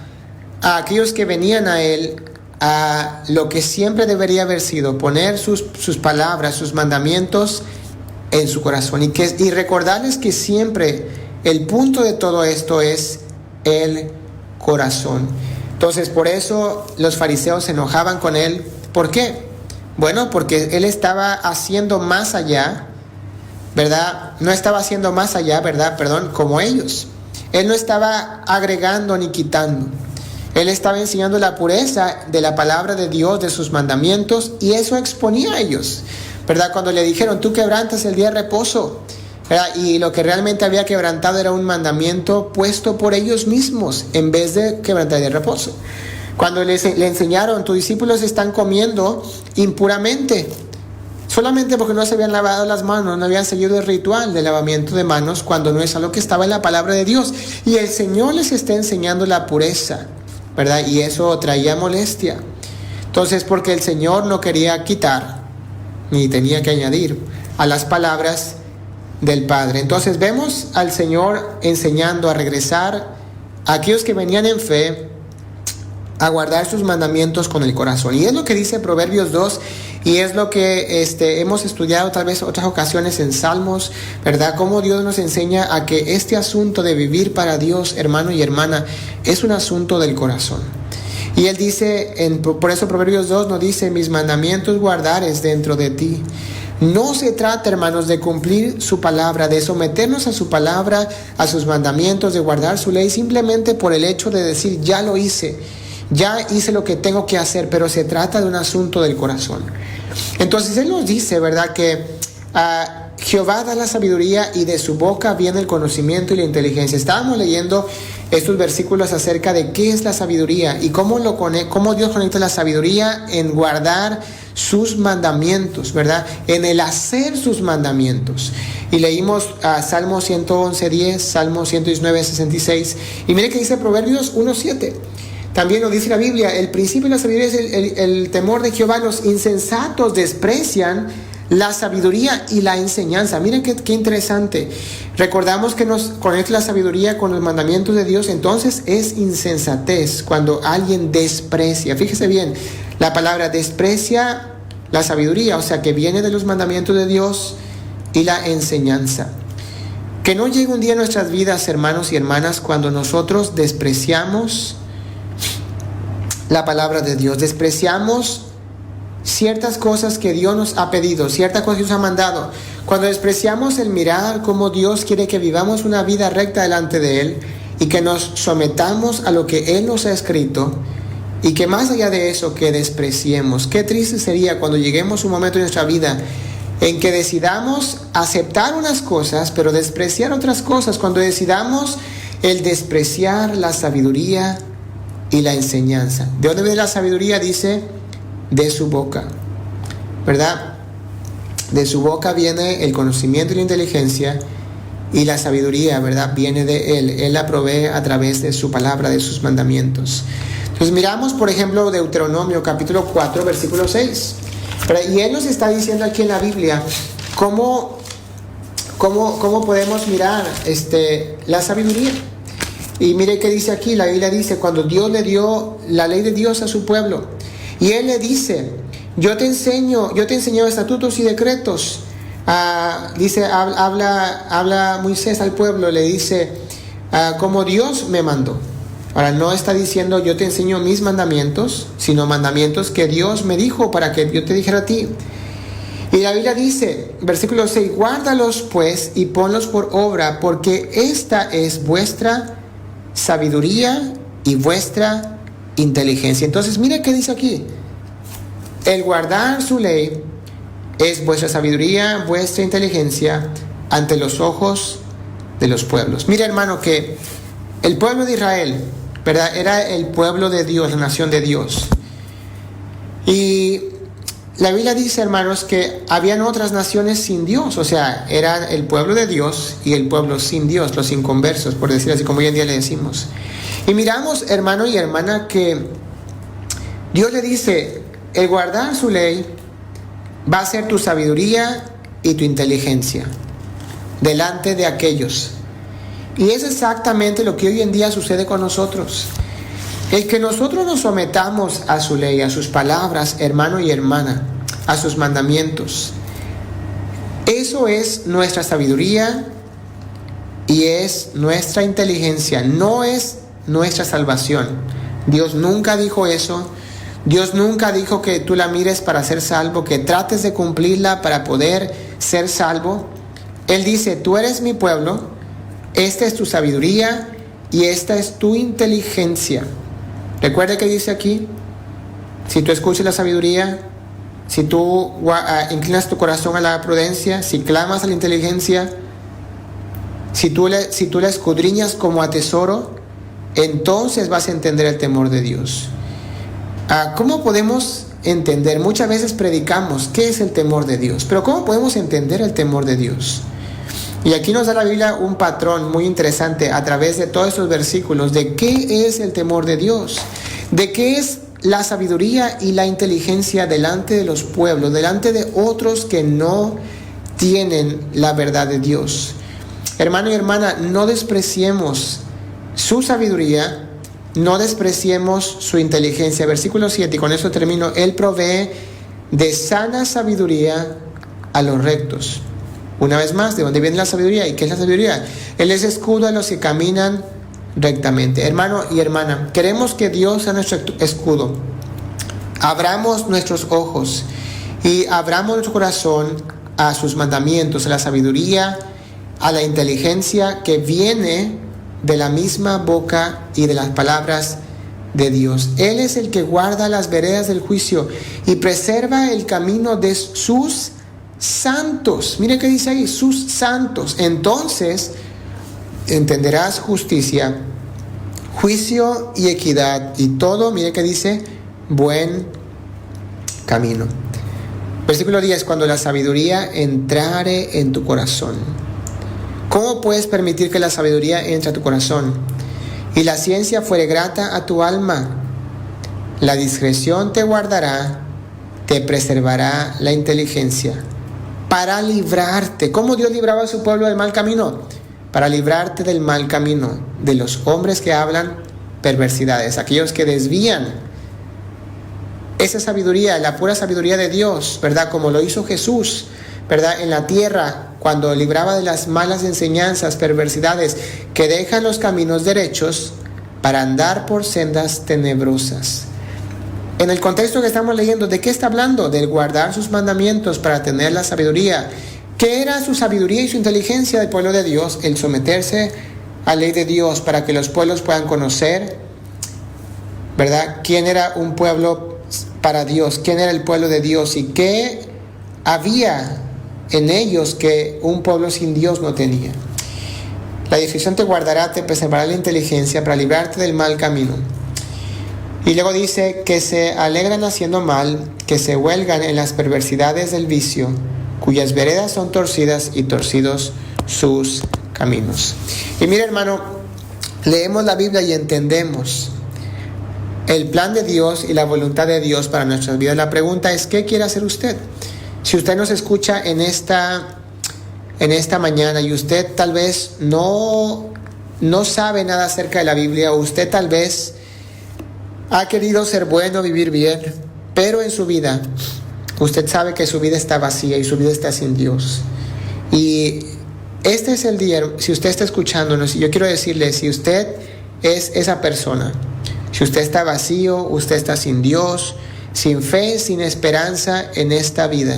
a aquellos que venían a Él a lo que siempre debería haber sido, poner sus palabras, sus mandamientos en su corazón, y recordarles que siempre el punto de todo esto es el corazón. Entonces, por eso los fariseos se enojaban con Él. ¿Por qué? Bueno, porque Él estaba haciendo más allá, ¿verdad? No estaba haciendo más allá, ¿verdad? Perdón, como ellos. Él no estaba agregando ni quitando. Él estaba enseñando la pureza de la palabra de Dios, de sus mandamientos, y eso exponía a ellos, ¿verdad? Cuando le dijeron, tú quebrantas el día de reposo, ¿verdad? Y lo que realmente había quebrantado era un mandamiento puesto por ellos mismos, en vez de quebrantar el día de reposo. Cuando le enseñaron, tus discípulos están comiendo impuramente, solamente porque no se habían lavado las manos, no habían seguido el ritual de lavamiento de manos, cuando no es algo que estaba en la palabra de Dios. Y el Señor les está enseñando la pureza, ¿verdad? Y eso traía molestia. Entonces, porque el Señor no quería quitar, ni tenía que añadir a las palabras del Padre. Entonces vemos al Señor enseñando a regresar a aquellos que venían en fe, a guardar sus mandamientos con el corazón. Y es lo que dice Proverbios 2, y es lo que hemos estudiado tal vez otras ocasiones en Salmos, ¿verdad? Cómo Dios nos enseña a que este asunto de vivir para Dios, hermano y hermana, es un asunto del corazón. Y Él dice, por eso Proverbios 2 nos dice, mis mandamientos guardares dentro de ti. No se trata, hermanos, de cumplir su palabra, de someternos a su palabra, a sus mandamientos, de guardar su ley, simplemente por el hecho de decir, ya lo hice. ya hice lo que tengo que hacer, pero se trata de un asunto del corazón. Entonces Él nos dice, ¿verdad?, que Jehová da la sabiduría y de su boca viene el conocimiento y la inteligencia. Estábamos leyendo estos versículos acerca de qué es la sabiduría y cómo Dios conecta la sabiduría en guardar sus mandamientos, ¿verdad?, en el hacer sus mandamientos. Y leímos Salmo 111:10, Salmo 119:66, y mire que dice Proverbios 1:7. También nos dice la Biblia, el principio de la sabiduría es el temor de Jehová. Los insensatos desprecian la sabiduría y la enseñanza. Miren qué interesante. Recordamos que nos conecta la sabiduría con los mandamientos de Dios. Entonces es insensatez cuando alguien desprecia. Fíjese bien, la palabra desprecia la sabiduría, o sea que viene de los mandamientos de Dios y la enseñanza. Que no llegue un día en nuestras vidas, hermanos y hermanas, cuando nosotros despreciamos la palabra de Dios, despreciamos ciertas cosas que Dios nos ha pedido, ciertas cosas que Dios ha mandado. Cuando despreciamos el mirar cómo Dios quiere que vivamos una vida recta delante de Él y que nos sometamos a lo que Él nos ha escrito, y que más allá de eso, que despreciemos. Qué triste sería cuando lleguemos a un momento en nuestra vida en que decidamos aceptar unas cosas, pero despreciar otras cosas, cuando decidamos el despreciar la sabiduría y la enseñanza. ¿De dónde viene la sabiduría? Dice, de su boca, ¿verdad? De su boca viene el conocimiento y la inteligencia, y la sabiduría, ¿verdad?, viene de Él. Él la provee a través de su palabra, de sus mandamientos. Entonces miramos, por ejemplo, Deuteronomio capítulo 4, versículo 6. Y Él nos está diciendo aquí en la Biblia cómo podemos mirar la sabiduría. Y mire qué dice aquí, la Biblia dice, cuando Dios le dio la ley de Dios a su pueblo, y Él le dice, yo te enseño estatutos y decretos. Habla Moisés al pueblo, le dice, como Dios me mandó. Ahora no está diciendo yo te enseño mis mandamientos, sino mandamientos que Dios me dijo para que yo te dijera a ti. Y la Biblia dice, versículo 6, guárdalos pues y ponlos por obra, porque esta es vuestra sabiduría y vuestra inteligencia. Entonces mire qué dice aquí. El guardar su ley es vuestra sabiduría, vuestra inteligencia ante los ojos de los pueblos. Mire, hermano, que el pueblo de Israel, ¿verdad?, era el pueblo de Dios, la nación de Dios. Y la Biblia dice, hermanos, que habían otras naciones sin Dios, o sea, era el pueblo de Dios y el pueblo sin Dios, los inconversos, por decir así, como hoy en día le decimos. Y miramos, hermano y hermana, que Dios le dice, el guardar su ley va a ser tu sabiduría y tu inteligencia delante de aquellos. Y es exactamente lo que hoy en día sucede con nosotros. El que nosotros nos sometamos a su ley, a sus palabras, hermano y hermana, a sus mandamientos, eso es nuestra sabiduría y es nuestra inteligencia, no es nuestra salvación. Dios nunca dijo eso. Dios nunca dijo que tú la mires para ser salvo, que trates de cumplirla para poder ser salvo. Él dice, tú eres mi pueblo, esta es tu sabiduría y esta es tu inteligencia. Recuerda que dice aquí, si tú escuchas la sabiduría, si tú inclinas tu corazón a la prudencia, si clamas a la inteligencia, si tú la escudriñas como a tesoro, entonces vas a entender el temor de Dios. ¿Cómo podemos entender? Muchas veces predicamos qué es el temor de Dios, pero ¿cómo podemos entender el temor de Dios? Y aquí nos da la Biblia un patrón muy interesante a través de todos estos versículos de qué es el temor de Dios, de qué es la sabiduría y la inteligencia delante de los pueblos, delante de otros que no tienen la verdad de Dios. Hermano y hermana, no despreciemos su sabiduría, no despreciemos su inteligencia. Versículo 7, y con eso termino. Él provee de sana sabiduría a los rectos. Una vez más, ¿de dónde viene la sabiduría? ¿Y qué es la sabiduría? Él es escudo a los que caminan rectamente. Hermano y hermana, queremos que Dios sea nuestro escudo. Abramos nuestros ojos y abramos nuestro corazón a sus mandamientos, a la sabiduría, a la inteligencia que viene de la misma boca y de las palabras de Dios. Él es el que guarda las veredas del juicio y preserva el camino de sus santos. Mire qué dice ahí, sus santos. Entonces entenderás justicia, juicio y equidad y todo, mire que dice, buen camino. Versículo 10, cuando la sabiduría entrare en tu corazón. ¿Cómo puedes permitir que la sabiduría entre a tu corazón? Y la ciencia fuere grata a tu alma. La discreción te guardará, te preservará la inteligencia. Para librarte. ¿Cómo Dios libraba a su pueblo del mal camino? Para librarte del mal camino, de los hombres que hablan perversidades, aquellos que desvían esa sabiduría, la pura sabiduría de Dios, ¿verdad? Como lo hizo Jesús, ¿verdad? En la tierra, cuando libraba de las malas enseñanzas, perversidades, que dejan los caminos derechos para andar por sendas tenebrosas. En el contexto que estamos leyendo, ¿de qué está hablando? Del guardar sus mandamientos para tener la sabiduría. ¿Qué era su sabiduría y su inteligencia del pueblo de Dios? El someterse a la ley de Dios para que los pueblos puedan conocer, ¿verdad? ¿Quién era un pueblo para Dios? ¿Quién era el pueblo de Dios? ¿Y qué había en ellos que un pueblo sin Dios no tenía? La discreción te guardará, te preservará la inteligencia para librarte del mal camino. Y luego dice que se alegran haciendo mal, que se huelgan en las perversidades del vicio, cuyas veredas son torcidas y torcidos sus caminos. Y mira, hermano, leemos la Biblia y entendemos el plan de Dios y la voluntad de Dios para nuestras vidas. La pregunta es, ¿qué quiere hacer usted? Si usted nos escucha en esta mañana y usted tal vez no sabe nada acerca de la Biblia, o usted tal vez ha querido ser bueno, vivir bien, pero en su vida usted sabe que su vida está vacía y su vida está sin Dios. Y este es el día, si usted está escuchándonos, y yo quiero decirle, si usted es esa persona, si usted está vacío, usted está sin Dios, sin fe, sin esperanza en esta vida,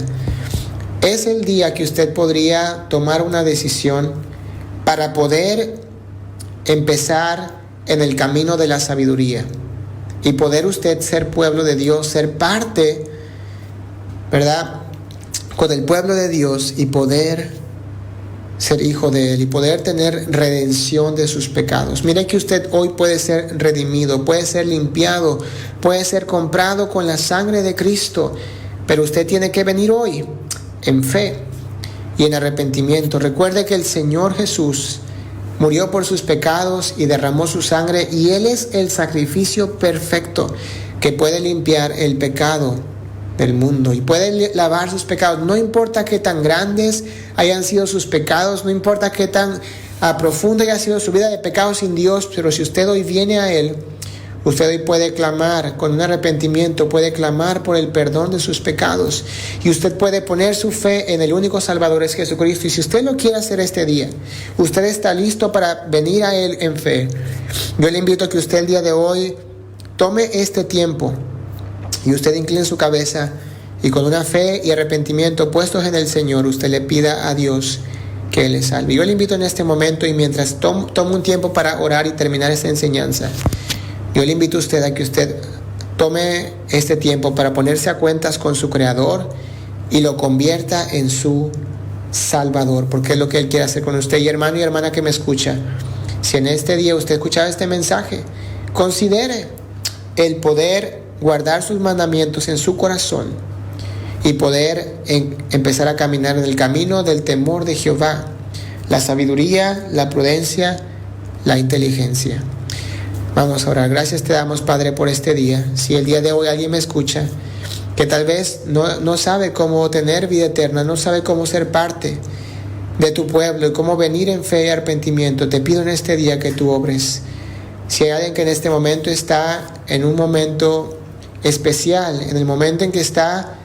es el día que usted podría tomar una decisión para poder empezar en el camino de la sabiduría y poder usted ser pueblo de Dios, ser parte, ¿verdad?, con el pueblo de Dios y poder ser hijo de Él y poder tener redención de sus pecados. Mire que usted hoy puede ser redimido, puede ser limpiado, puede ser comprado con la sangre de Cristo, pero usted tiene que venir hoy en fe y en arrepentimiento. Recuerde que el Señor Jesús murió por sus pecados y derramó su sangre, y Él es el sacrificio perfecto que puede limpiar el pecado del mundo y puede lavar sus pecados. No importa qué tan grandes hayan sido sus pecados, no importa qué tan profunda haya sido su vida de pecado sin Dios, pero si usted hoy viene a Él, usted hoy puede clamar con un arrepentimiento, puede clamar por el perdón de sus pecados, y usted puede poner su fe en el único Salvador, es Jesucristo. Y si usted lo quiere hacer este día, usted está listo para venir a Él en fe, yo le invito a que usted el día de hoy tome este tiempo y usted incline su cabeza y con una fe y arrepentimiento puestos en el Señor, usted le pida a Dios que Él le salve. Yo le invito en este momento, y mientras tomo un tiempo para orar y terminar esta enseñanza, yo le invito a usted a que usted tome este tiempo para ponerse a cuentas con su Creador y lo convierta en su Salvador, porque es lo que Él quiere hacer con usted. Y hermano y hermana que me escucha, si en este día usted escuchaba este mensaje, considere el poder guardar sus mandamientos en su corazón y poder empezar a caminar en el camino del temor de Jehová, la sabiduría, la prudencia, la inteligencia. Vamos a orar. Gracias te damos, Padre, por este día. Si el día de hoy alguien me escucha que tal vez no sabe cómo tener vida eterna, no sabe cómo ser parte de tu pueblo y cómo venir en fe y arrepentimiento, te pido en este día que tú obres. Si hay alguien que en este momento está en un momento especial, en el momento en que está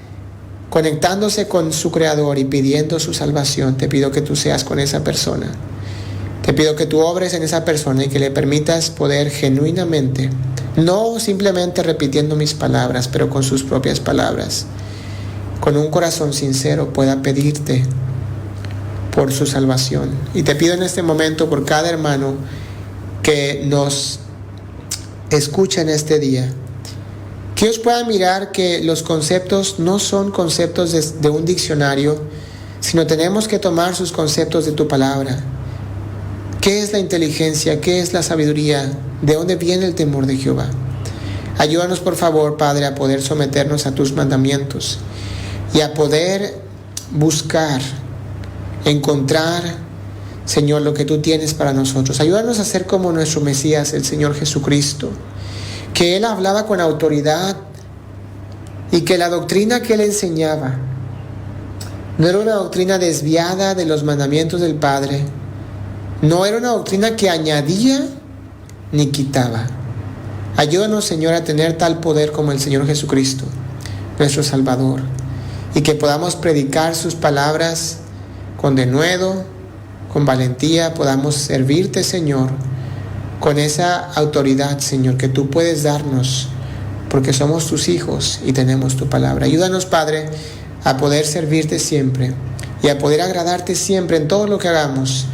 conectándose con su Creador y pidiendo su salvación, te pido que tú seas con esa persona. Te pido que tú obres en esa persona y que le permitas poder genuinamente, no simplemente repitiendo mis palabras, pero con sus propias palabras, con un corazón sincero, pueda pedirte por su salvación. Y te pido en este momento por cada hermano que nos escucha en este día. Que ellos puedan mirar que los conceptos no son conceptos de un diccionario, sino tenemos que tomar sus conceptos de tu palabra. ¿Qué es la inteligencia? ¿Qué es la sabiduría? ¿De dónde viene el temor de Jehová? Ayúdanos, por favor, Padre, a poder someternos a tus mandamientos y a poder buscar, encontrar, Señor, lo que tú tienes para nosotros. Ayúdanos a ser como nuestro Mesías, el Señor Jesucristo, que Él hablaba con autoridad y que la doctrina que Él enseñaba no era una doctrina desviada de los mandamientos del Padre, no era una doctrina que añadía ni quitaba. Ayúdanos, Señor, a tener tal poder como el Señor Jesucristo, nuestro Salvador, y que podamos predicar sus palabras con denuedo, con valentía, podamos servirte, Señor, con esa autoridad, Señor, que tú puedes darnos, porque somos tus hijos y tenemos tu palabra. Ayúdanos, Padre, a poder servirte siempre y a poder agradarte siempre en todo lo que hagamos,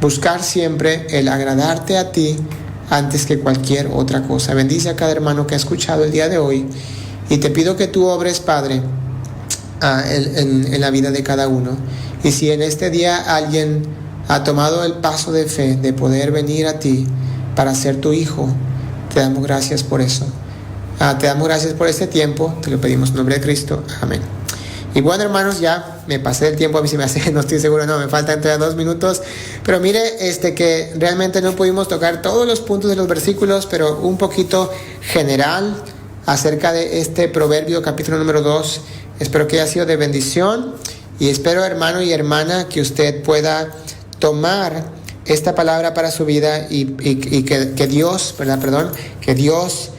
buscar siempre el agradarte a ti antes que cualquier otra cosa. Bendice a cada hermano que ha escuchado el día de hoy y te pido que tú obres, Padre, en la vida de cada uno. Y si en este día alguien ha tomado el paso de fe de poder venir a ti para ser tu hijo, te damos gracias por eso. Te damos gracias por este tiempo, te lo pedimos en nombre de Cristo, amén. Y bueno, hermanos, ya me pasé del tiempo, a mí se me hace, no estoy seguro, no, me faltan todavía 2 minutos, pero mire, que realmente no pudimos tocar todos los puntos de los versículos, pero un poquito general acerca de este proverbio, capítulo número 2, espero que haya sido de bendición, y espero, hermano y hermana, que usted pueda tomar esta palabra para su vida y que Dios, que Dios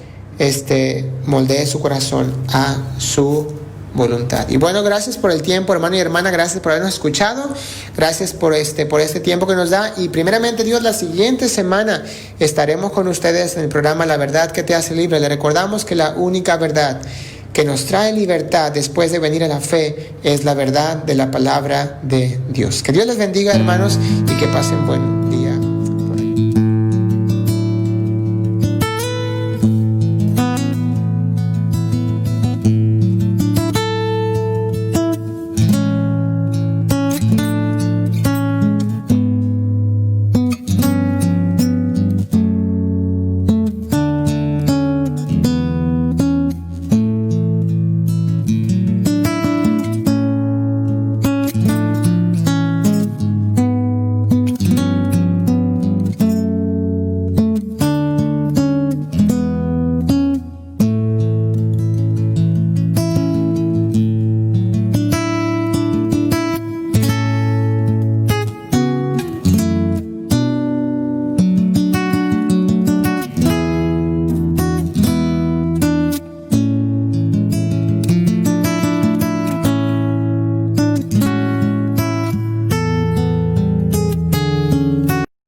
moldee su corazón a su voluntad. Y bueno, gracias por el tiempo, hermano y hermana, gracias por habernos escuchado, gracias por este tiempo que nos da, y primeramente Dios, la siguiente semana estaremos con ustedes en el programa La Verdad que te hace libre. Le recordamos que la única verdad que nos trae libertad después de venir a la fe es la verdad de la palabra de Dios. Que Dios les bendiga, hermanos, y que pasen buen